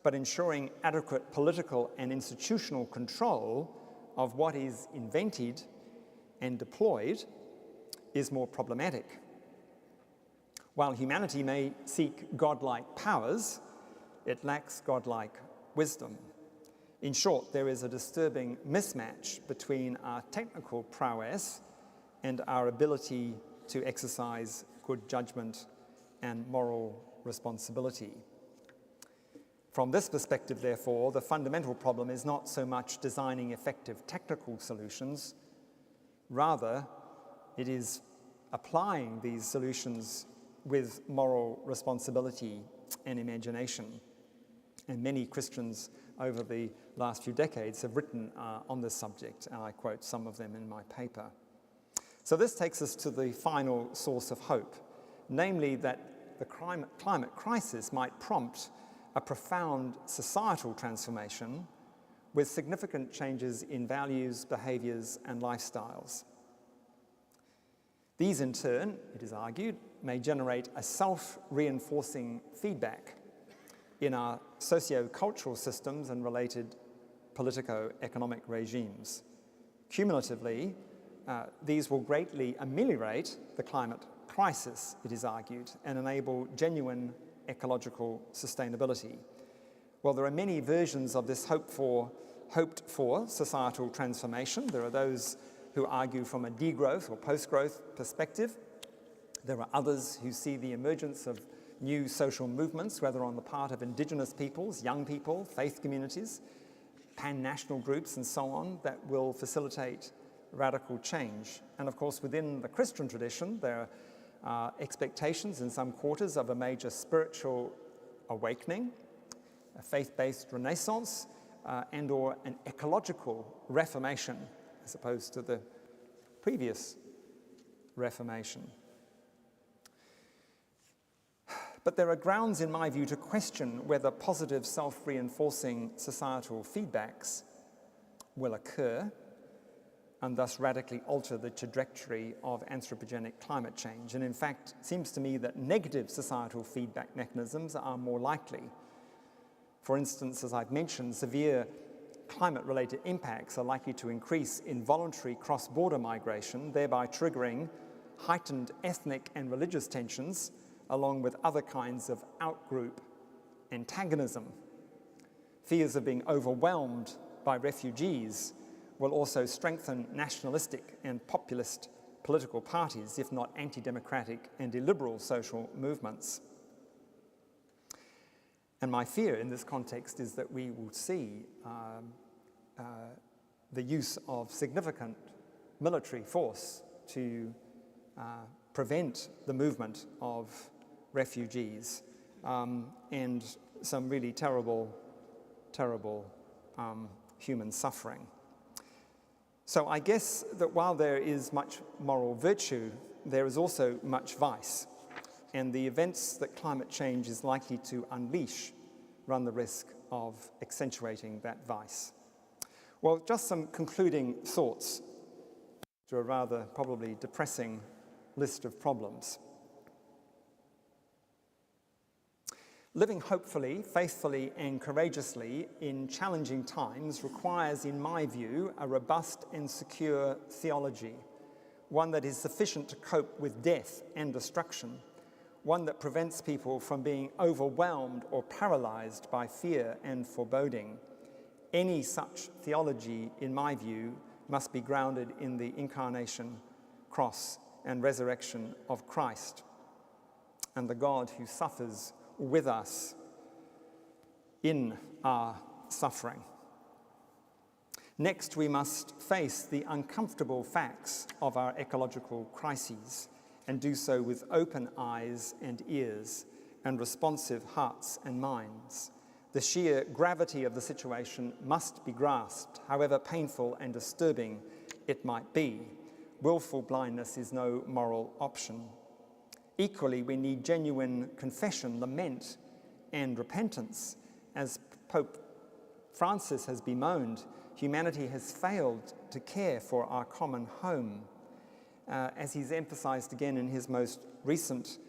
but ensuring adequate political and institutional control of what is invented and deployed is more problematic. While humanity may seek godlike powers, it lacks godlike wisdom. In short, there is a disturbing mismatch between our technical prowess and our ability to exercise good judgment and moral responsibility. From this perspective, therefore, the fundamental problem is not so much designing effective technical solutions, rather, it is applying these solutions with moral responsibility and imagination. And many Christians over the last few decades have written on this subject, and I quote some of them in my paper. So this takes us to the final source of hope, namely that the climate crisis might prompt a profound societal transformation with significant changes in values, behaviours and lifestyles. These in turn, it is argued, may generate a self-reinforcing feedback in our socio-cultural systems and related politico-economic regimes. Cumulatively, these will greatly ameliorate the climate crisis, it is argued, and enable genuine ecological sustainability. Well, there are many versions of this hoped for societal transformation. There are those who argue from a degrowth or post-growth perspective. There are others who see the emergence of new social movements, whether on the part of Indigenous peoples, young people, faith communities, pan-national groups and so on, that will facilitate radical change. And of course, within the Christian tradition, there are expectations in some quarters of a major spiritual awakening, a faith-based renaissance, and or an ecological reformation, as opposed to the previous reformation. But there are grounds, in my view, to question whether positive self-reinforcing societal feedbacks will occur and thus radically alter the trajectory of anthropogenic climate change. And in fact, it seems to me that negative societal feedback mechanisms are more likely. For instance, as I've mentioned, severe climate-related impacts are likely to increase involuntary cross-border migration, thereby triggering heightened ethnic and religious tensions, along with other kinds of out-group antagonism. Fears of being overwhelmed by refugees will also strengthen nationalistic and populist political parties, if not anti-democratic and illiberal social movements. And my fear in this context is that we will see the use of significant military force to prevent the movement of refugees and some really terrible human suffering. So I guess that while there is much moral virtue, there is also much vice. And the events that climate change is likely to unleash run the risk of accentuating that vice. Well, just some concluding thoughts to a rather probably depressing list of problems. Living hopefully, faithfully, and courageously in challenging times requires, in my view, a robust and secure theology, one that is sufficient to cope with death and destruction, one that prevents people from being overwhelmed or paralyzed by fear and foreboding. Any such theology, in my view, must be grounded in the incarnation, cross, and resurrection of Christ, and the God who suffers with us in our suffering. Next, we must face the uncomfortable facts of our ecological crises and do so with open eyes and ears and responsive hearts and minds. The sheer gravity of the situation must be grasped, however painful and disturbing it might be. Willful blindness is no moral option. Equally, we need genuine confession, lament, and repentance. As Pope Francis has bemoaned, humanity has failed to care for our common home, as he's emphasized again in his most recent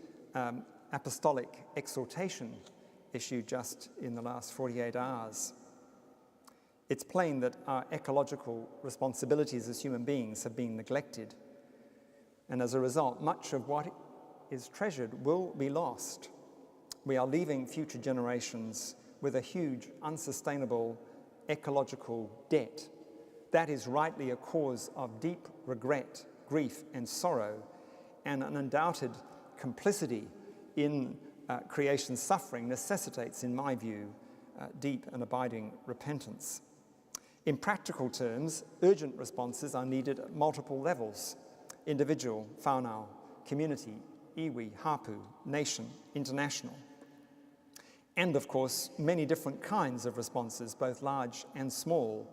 apostolic exhortation issued just in the last 48 hours. It's plain that our ecological responsibilities as human beings have been neglected. And as a result, much of what is treasured will be lost. We are leaving future generations with a huge, unsustainable ecological debt. That is rightly a cause of deep regret, grief, and sorrow, and an undoubted complicity in creation's suffering necessitates, in my view, deep and abiding repentance. In practical terms, urgent responses are needed at multiple levels: individual, whānau, community, iwi, hapu, nation, international. And of course, many different kinds of responses, both large and small.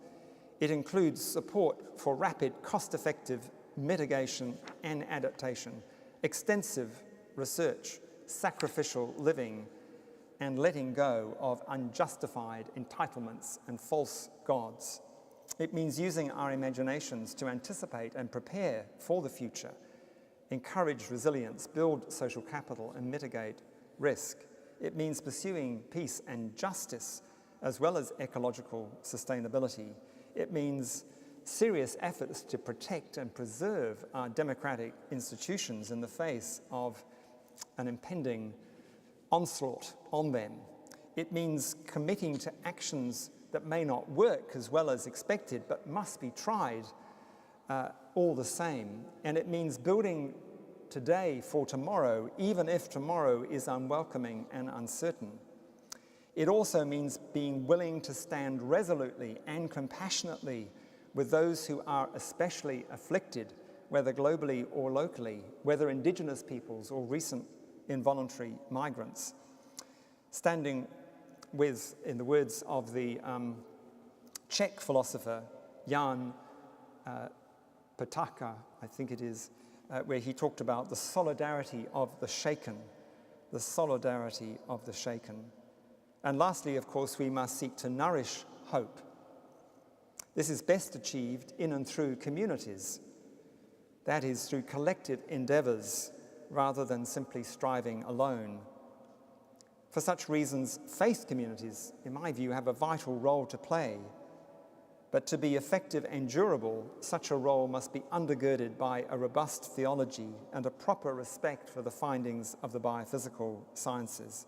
It includes support for rapid, cost-effective mitigation and adaptation, extensive research, sacrificial living, and letting go of unjustified entitlements and false gods. It means using our imaginations to anticipate and prepare for the future, encourage resilience, build social capital, and mitigate risk. It means pursuing peace and justice, as well as ecological sustainability. It means serious efforts to protect and preserve our democratic institutions in the face of an impending onslaught on them. It means committing to actions that may not work as well as expected, but must be tried all the same. And it means building today for tomorrow, even if tomorrow is unwelcoming and uncertain. It also means being willing to stand resolutely and compassionately with those who are especially afflicted, whether globally or locally, whether Indigenous peoples or recent involuntary migrants. Standing with, in the words of the Czech philosopher Jan Pataka, I think it is, where he talked about the solidarity of the shaken, the solidarity of the shaken. And lastly, of course, we must seek to nourish hope. This is best achieved in and through communities. That is, through collective endeavours rather than simply striving alone. For such reasons, faith communities, in my view, have a vital role to play. But to be effective and durable, such a role must be undergirded by a robust theology and a proper respect for the findings of the biophysical sciences.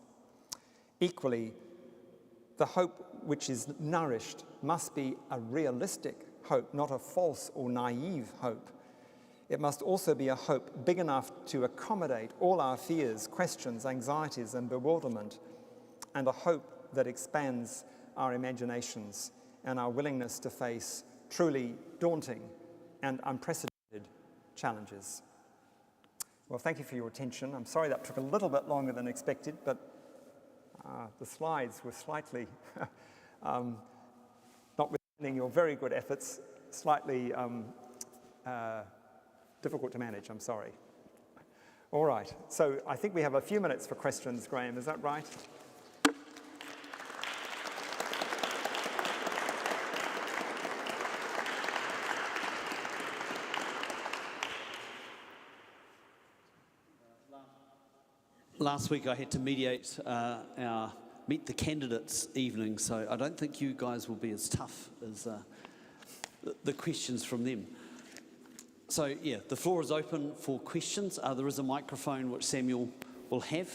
Equally, the hope which is nourished must be a realistic hope, not a false or naive hope. It must also be a hope big enough to accommodate all our fears, questions, anxieties, and bewilderment, and a hope that expands our imaginations and our willingness to face truly daunting and unprecedented challenges. Well, thank you for your attention. I'm sorry that took a little bit longer than expected, but the slides were slightly, notwithstanding your very good efforts, slightly difficult to manage, I'm sorry. All right, so I think we have a few minutes for questions, Graham, is that right? Last week I had to mediate our Meet the Candidates evening, so I don't think you guys will be as tough as the questions from them. So yeah, the floor is open for questions. There is a microphone which Samuel will have.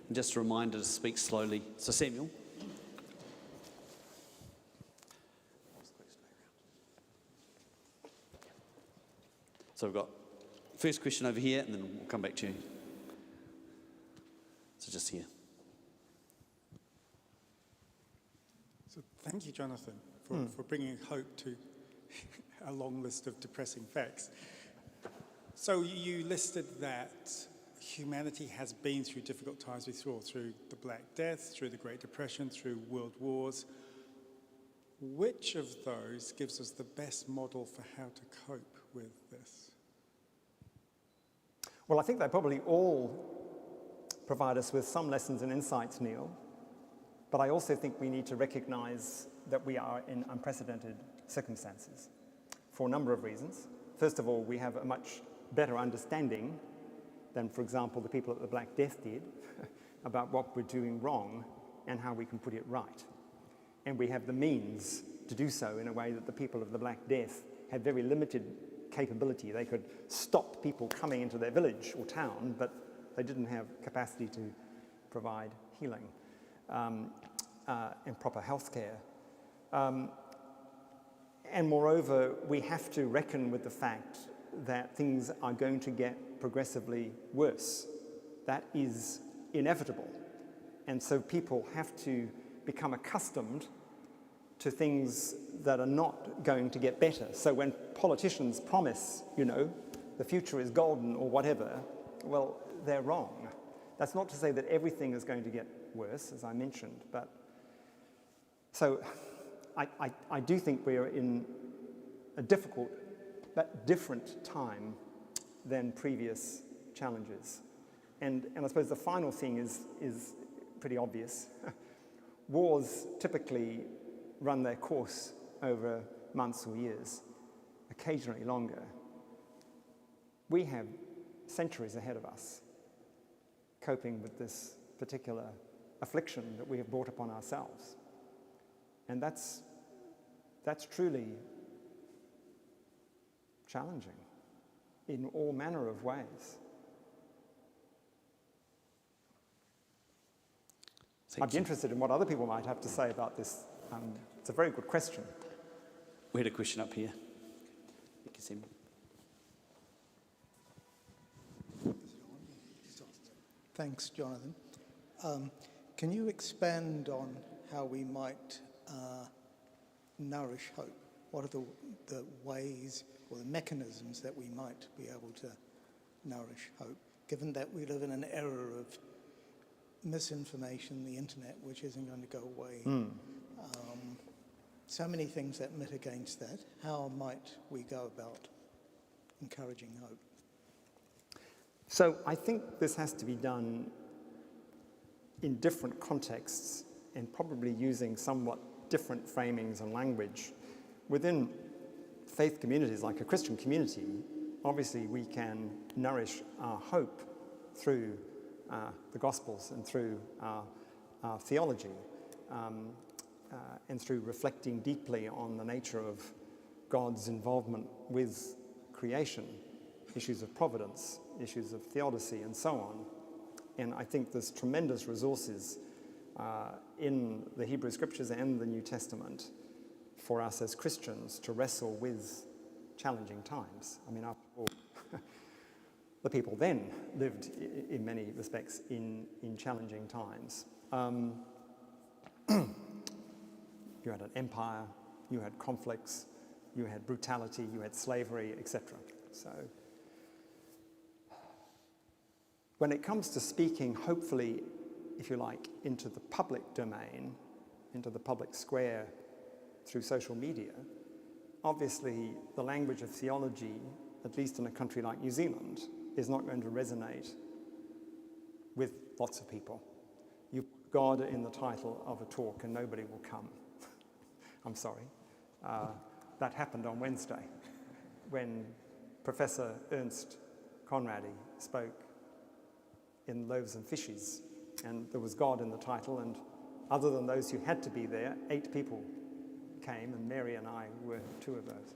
And just a reminder to speak slowly. So Samuel. So we've got first question over here, and then we'll come back to you. So just here. So thank you, Jonathan, for bringing hope to a long list of depressing facts. So you listed that humanity has been through difficult times before, through the Black Death, through the Great Depression, through world wars. Which of those gives us the best model for how to cope with this? Well, I think they probably all provide us with some lessons and insights, Neil. But I also think we need to recognize that we are in unprecedented circumstances for a number of reasons. First of all, we have a much better understanding than, for example, the people at the Black Death did about what we're doing wrong and how we can put it right. And we have the means to do so in a way that the people of the Black Death had very limited capability. They could stop people coming into their village or town, but they didn't have capacity to provide healing and proper health care. And moreover, we have to reckon with the fact that things are going to get progressively worse. That is inevitable. And so people have to become accustomed to things that are not going to get better. So when politicians promise, the future is golden or whatever, well, they're wrong. That's not to say that everything is going to get worse, as I mentioned, but so I do think we're in a difficult but different time than previous challenges. And I suppose the final thing is pretty obvious. Wars typically run their course over months or years, occasionally longer. We have centuries ahead of us coping with this particular affliction that we have brought upon ourselves. And that's truly challenging in all manner of ways. I'd be interested in what other people might have to say about this. It's a very good question. We had a question up here. Thanks, Jonathan. Can you expand on how we might nourish hope? What are the ways or the mechanisms that we might be able to nourish hope, given that we live in an era of misinformation, the internet, which isn't going to go away? So many things that mitigate that. How might we go about encouraging hope? So I think this has to be done in different contexts and probably using somewhat different framings and language. Within faith communities, like a Christian community, obviously we can nourish our hope through the Gospels and through our theology and through reflecting deeply on the nature of God's involvement with creation, issues of providence, issues of theodicy, and so on. And I think there's tremendous resources in the Hebrew Scriptures and the New Testament for us as Christians to wrestle with challenging times. I mean, after all, the people then lived in many respects in challenging times. You had an empire, you had conflicts, you had brutality, you had slavery, etc. So when it comes to speaking, hopefully, if you like, into the public domain, into the public square through social media, obviously the language of theology, at least in a country like New Zealand, is not going to resonate with lots of people. You put God in the title of a talk and nobody will come. I'm sorry. That happened on Wednesday when Professor Ernst Conradi spoke in Loaves and Fishes, and there was God in the title, and other than those who had to be there, 8 people came, and Mary and I were 2 of those.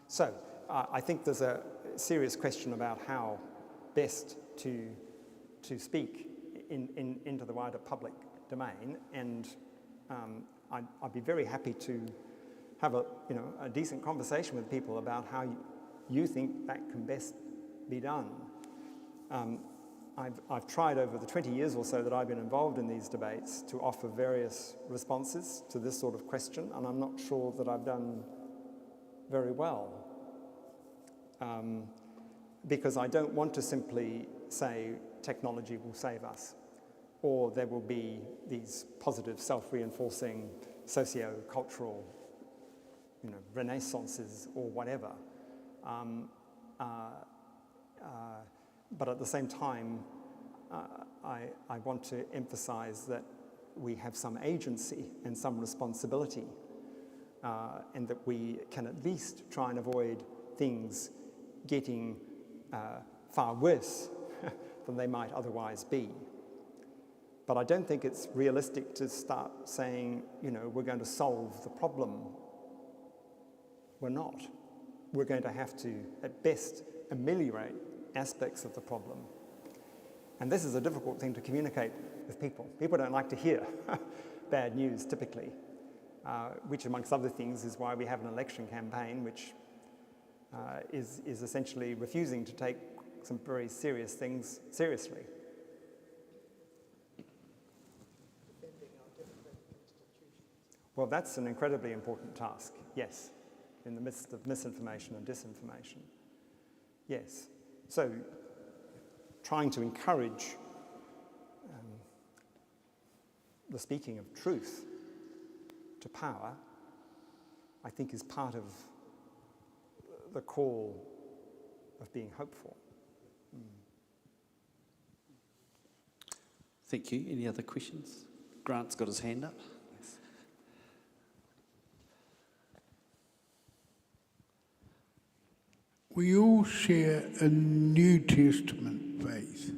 So I think there's a serious question about how best to speak into the wider public domain, and I'd be very happy to have a decent conversation with people about how you think that can best be done. I've tried over the 20 years or so that I've been involved in these debates to offer various responses to this sort of question, and I'm not sure that I've done very well. Because I don't want to simply say technology will save us, or there will be these positive self-reinforcing socio-cultural renaissances or whatever. But at the same time, I want to emphasize that we have some agency and some responsibility, and that we can at least try and avoid things getting far worse than they might otherwise be. But I don't think it's realistic to start saying, we're going to solve the problem. We're not. We're going to have to, at best, ameliorate aspects of the problem. And this is a difficult thing to communicate with people. People don't like to hear bad news, typically, which, amongst other things, is why we have an election campaign, which is essentially refusing to take some very serious things seriously. Well, that's an incredibly important task, yes, in the midst of misinformation and disinformation. Yes. So, trying to encourage the speaking of truth to power, I think, is part of the call of being hopeful. Thank you. Any other questions? Grant's got his hand up. Yes. We all share a New Testament faith,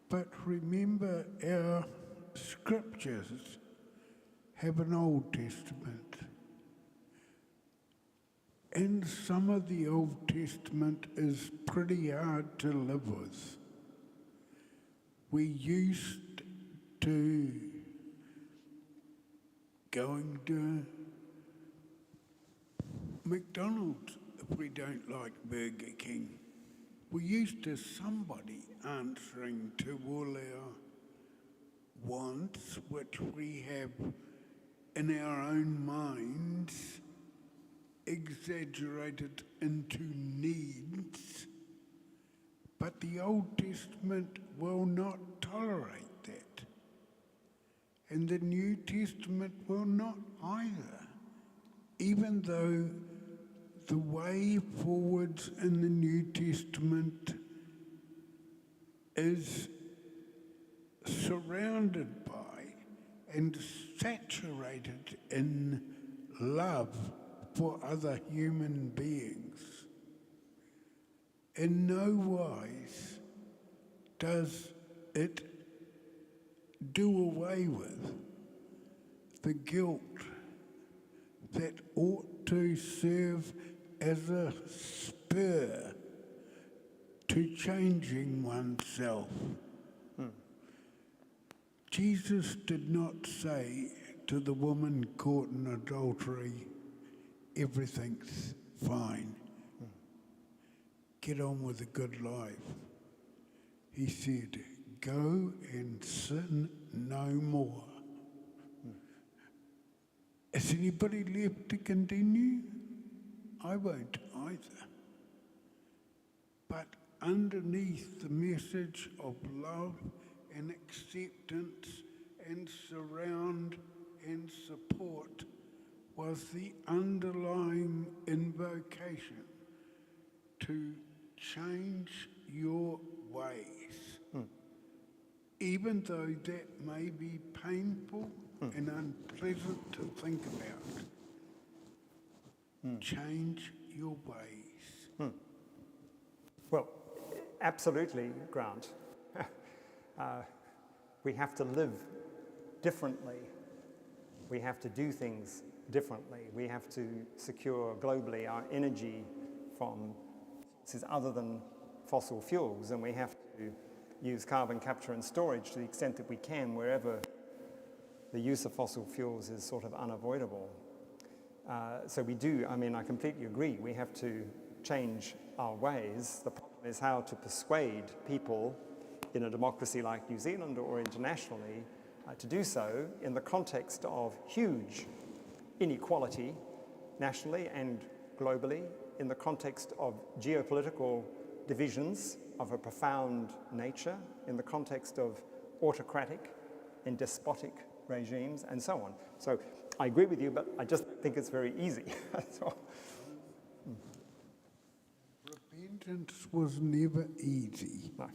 but remember our scriptures have an Old Testament, and some of the Old Testament is pretty hard to live with. We used to going to McDonald's if we don't like Burger King. We're used to somebody answering to all our wants, which we have in our own minds exaggerated into needs. But the Old Testament will not tolerate that. And the New Testament will not either, even though the way forwards in the New Testament is surrounded by and saturated in love for other human beings. In no wise does it do away with the guilt that ought to serve as a spur to changing oneself. Jesus did not say to the woman caught in adultery, everything's fine. Get on with a good life. He said, go and sin no more. Is anybody left to continue? I won't either. But underneath the message of love and acceptance and surround and support was the underlying invocation to change your ways. Even though that may be painful and unpleasant to think about. Change your ways. Well, absolutely, Grant. We have to live differently. We have to do things differently. We have to secure globally our energy from sources other than fossil fuels, and we have to use carbon capture and storage to the extent that we can wherever the use of fossil fuels is sort of unavoidable. So we do, I completely agree, we have to change our ways. The problem is how to persuade people in a democracy like New Zealand or internationally to do so in the context of huge inequality nationally and globally, in the context of geopolitical divisions of a profound nature, in the context of autocratic and despotic regimes, and so on. So I agree with you, but I just think it's very easy. That's all. Repentance was never easy. No.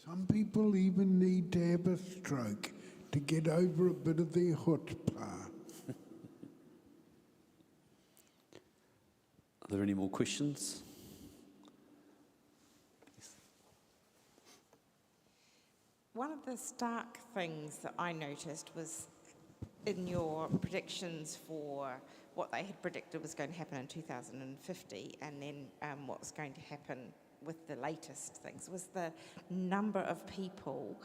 Some people even need to have a stroke to get over a bit of their chutzpah. Are there any more questions? One of the stark things that I noticed was in your predictions for what they had predicted was going to happen in 2050 and then what was going to happen with the latest things was the number of people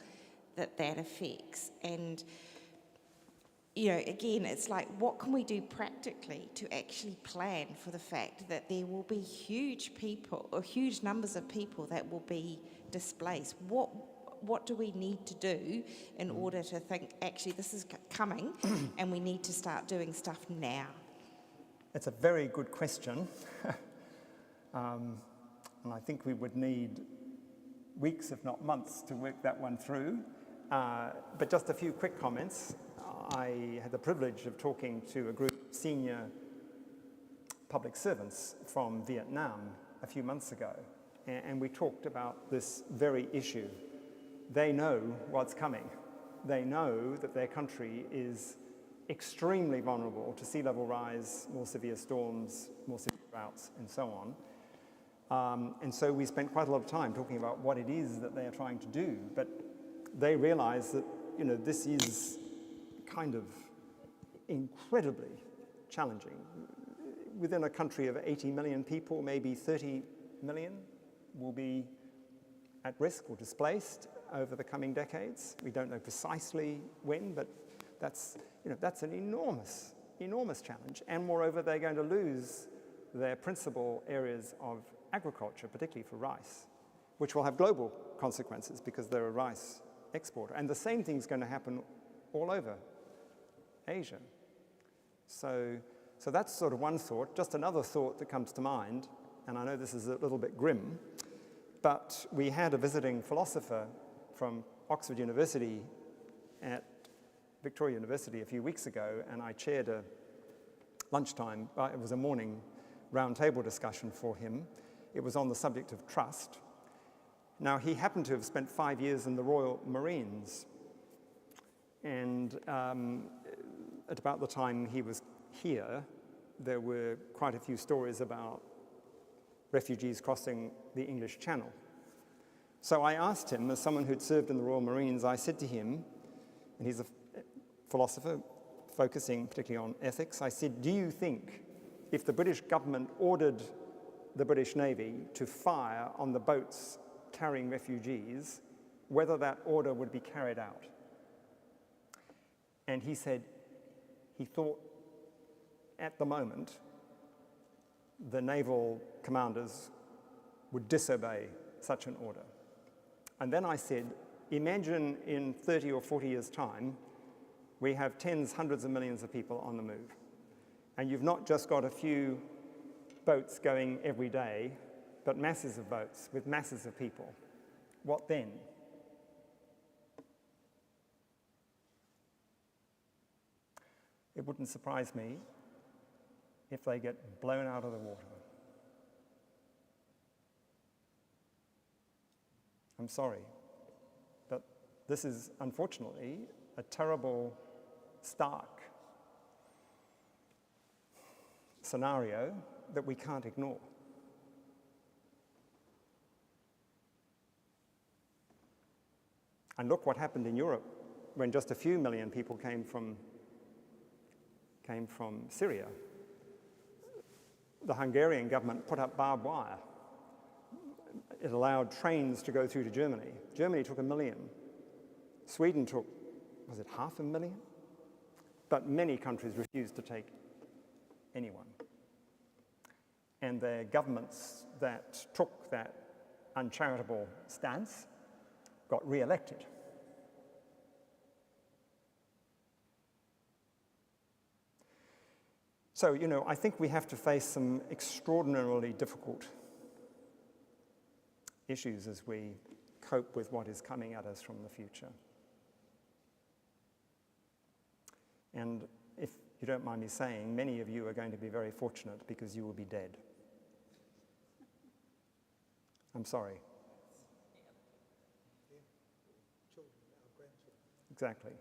that affects. And, you know, again, it's like, what can we do practically to actually plan for the fact that there will be huge numbers of people that will be displaced? What do we need to do in order to think, actually, this is coming and we need to start doing stuff now? It's a very good question. And I think we would need weeks, if not months, to work that one through. But just a few quick comments. I had the privilege of talking to a group of senior public servants from Vietnam a few months ago, and we talked about this very issue. They know what's coming. They know that their country is extremely vulnerable to sea level rise, more severe storms, more severe droughts, and so on. And so we spent quite a lot of time talking about what it is that they are trying to do, but they realize that, you know, this is kind of incredibly challenging. Within a country of 80 million people, maybe 30 million will be at risk or displaced over the coming decades. We don't know precisely when, but that's an enormous, enormous challenge. And moreover, they're going to lose their principal areas of agriculture, particularly for rice, which will have global consequences because they're a rice exporter. And the same thing's going to happen all over Asia. So that's sort of one thought. Just another thought that comes to mind, and I know this is a little bit grim, but we had a visiting philosopher from Oxford University at Victoria University a few weeks ago, and I chaired a lunchtime, it was a morning roundtable discussion for him. It was on the subject of trust. Now, he happened to have spent 5 years in the Royal Marines, and at about the time he was here, there were quite a few stories about refugees crossing the English Channel. So I asked him, as someone who'd served in the Royal Marines, I said to him, and he's a philosopher focusing particularly on ethics, I said, do you think if the British government ordered the British Navy to fire on the boats carrying refugees, whether that order would be carried out? And he said he thought at the moment the naval commanders would disobey such an order. And then I said, imagine in 30 or 40 years' time, we have tens, hundreds of millions of people on the move. And you've not just got a few boats going every day, but masses of boats with masses of people. What then? It wouldn't surprise me if they get blown out of the water. I'm sorry, but this is unfortunately a terrible, stark scenario that we can't ignore. And look what happened in Europe when just a few million people came from Syria. The Hungarian government put up barbed wire. It allowed trains to go through to Germany. Germany took 1 million. Sweden took, was it 500,000? But many countries refused to take anyone. And the governments that took that uncharitable stance got re-elected. So, you know, I think we have to face some extraordinarily difficult issues as we cope with what is coming at us from the future. And if you don't mind me saying, many of you are going to be very fortunate because you will be dead. I'm sorry. Exactly.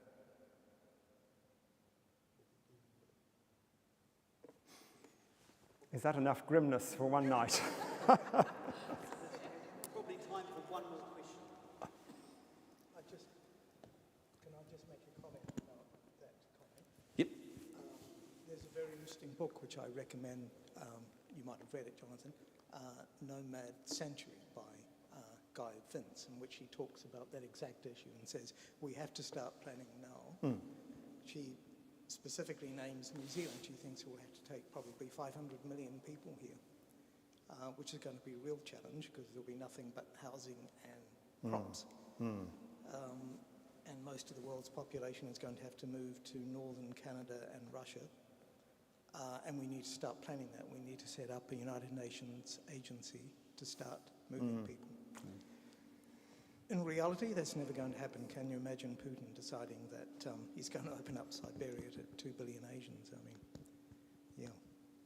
Is that enough grimness for one night? Probably time for one more question. very interesting book, which I recommend. You might have read it, Jonathan. Nomad Sanctuary by Guy Vince, in which he talks about that exact issue and says we have to start planning now. She specifically names New Zealand. She thinks we'll have to take probably 500 million people here, which is going to be a real challenge because there'll be nothing but housing and crops. And most of the world's population is going to have to move to northern Canada and Russia. And we need to start planning that. We need to set up a United Nations agency to start moving people. In reality, that's never going to happen. Can you imagine Putin deciding that he's going to open up Siberia to 2 billion Asians? I mean, yeah.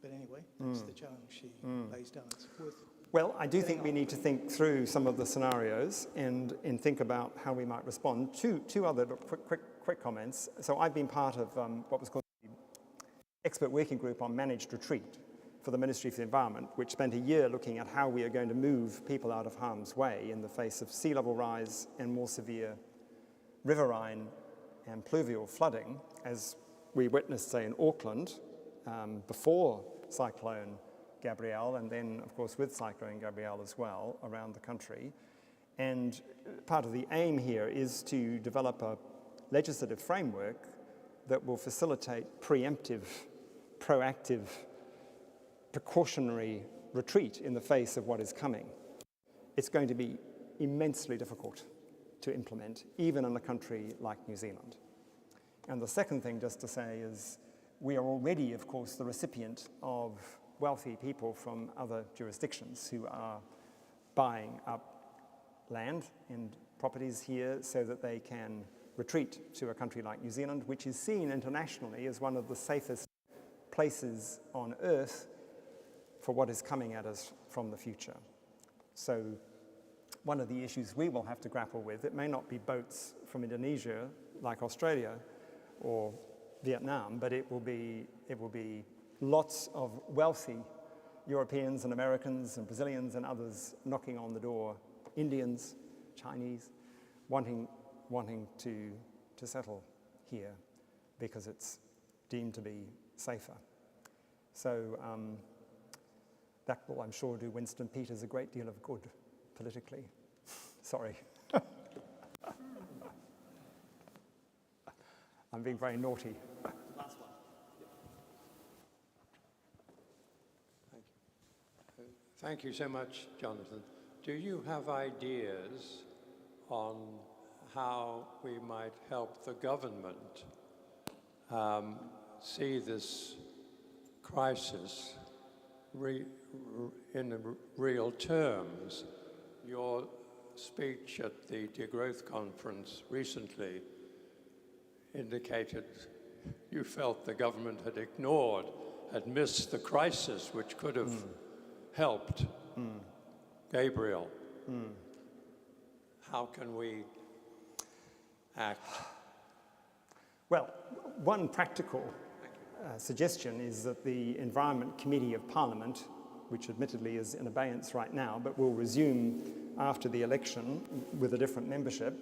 But anyway, that's the challenge she lays down. It's worth. Well, I do think we need to think through some of the scenarios and think about how we might respond. Two other quick comments. So I've been part of what was called the Expert Working Group on Managed Retreat for the Ministry for the Environment, which spent a year looking at how we are going to move people out of harm's way in the face of sea level rise and more severe riverine and pluvial flooding, as we witnessed, say, in Auckland before Cyclone Gabrielle, and then, of course, with Cyclone Gabrielle as well, around the country. And part of the aim here is to develop a legislative framework that will facilitate preemptive, proactive, precautionary retreat in the face of what is coming. It's going to be immensely difficult to implement, even in a country like New Zealand. And the second thing just to say is we are already, of course, the recipient of wealthy people from other jurisdictions who are buying up land and properties here so that they can retreat to a country like New Zealand, which is seen internationally as one of the safest places on earth for what is coming at us from the future. So one of the issues we will have to grapple with, it may not be boats from Indonesia like Australia or Vietnam, but it will be lots of wealthy Europeans and Americans and Brazilians and others knocking on the door, Indians, Chinese, wanting to settle here because it's deemed to be safer. So that will, I'm sure, do Winston Peters a great deal of good politically. Sorry. I'm being very naughty. Last one. Thank you so much, Jonathan. Do you have ideas on how we might help the government see this crisis in real terms? Your speech at the Degrowth Conference recently indicated you felt the government had missed the crisis which could have helped Gabriel. How can we act? Well, one practical suggestion is that the Environment Committee of Parliament, which admittedly is in abeyance right now, but will resume after the election with a different membership,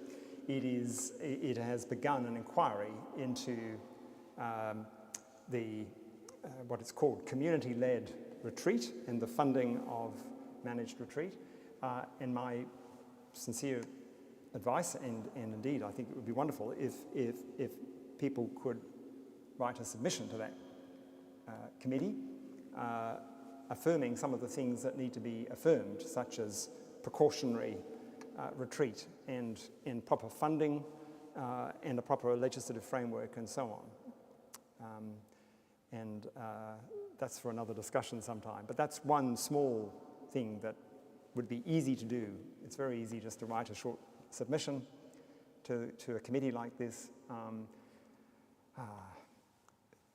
it has begun an inquiry into what it's called community-led retreat and the funding of managed retreat. And my sincere advice, and indeed I think it would be wonderful if people could write a submission to that committee affirming some of the things that need to be affirmed, such as precautionary retreat and proper funding and a proper legislative framework and so on. That's for another discussion sometime. But that's one small thing that would be easy to do. It's very easy just to write a short submission to a committee like this.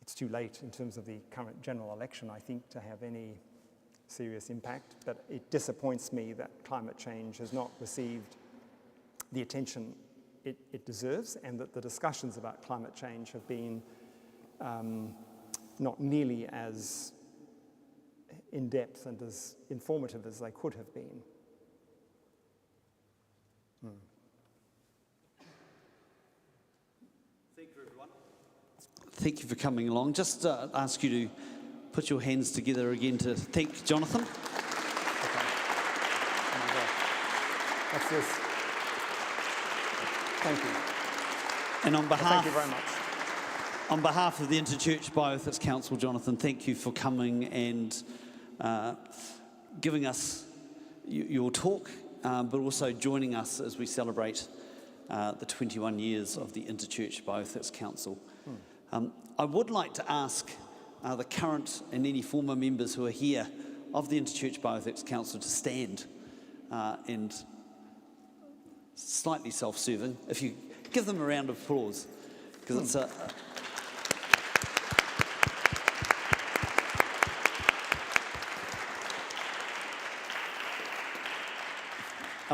It's too late in terms of the current general election, I think, to have any serious impact, but it disappoints me that climate change has not received the attention it deserves, and that the discussions about climate change have been not nearly as in-depth and as informative as they could have been. Thank you, everyone. thank you for coming along. Just ask you to put your hands together again to thank Jonathan. Okay. Oh my God. That's this. Thank you. And on behalf, Thank you very much. On behalf of the InterChurch Bioethics Council, Jonathan, thank you for coming and giving us your talk, but also joining us as we celebrate the 21 years of the InterChurch Bioethics Council. I would like to ask the current and any former members who are here of the InterChurch Bioethics Council to stand and slightly self-serving, if you give them a round of applause, because it's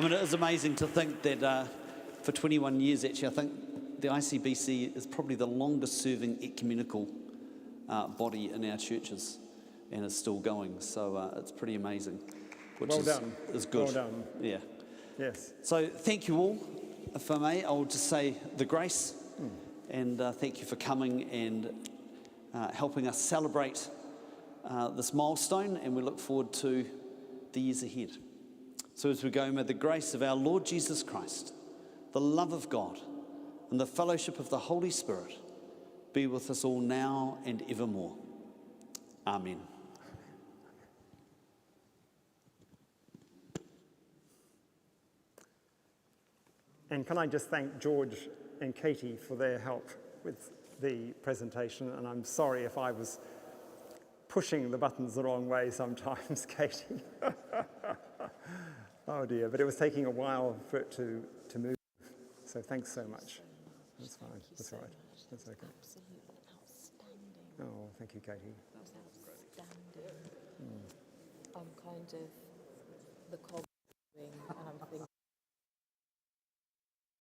it is amazing to think that for 21 years, actually, I think the ICBC is probably the longest serving ecumenical body in our churches and is still going. So it's pretty amazing, which Well done. is good. Well done. Yeah. Yes. So thank you all. If I may, I will just say the grace and thank you for coming and helping us celebrate this milestone, and we look forward to the years ahead. So as we go, may the grace of our Lord Jesus Christ, the love of God, and the fellowship of the Holy Spirit be with us all now and evermore. Amen. And can I just thank George and Katie for their help with the presentation, and I'm sorry if I was pushing the buttons the wrong way sometimes, Katie. Oh dear, but it was taking a while for it to move. So thanks so much. That's fine. That's all right. That's okay. Absolutely outstanding. Oh, thank you, Katie. Outstanding. I'm kind of the cog and I'm thinking.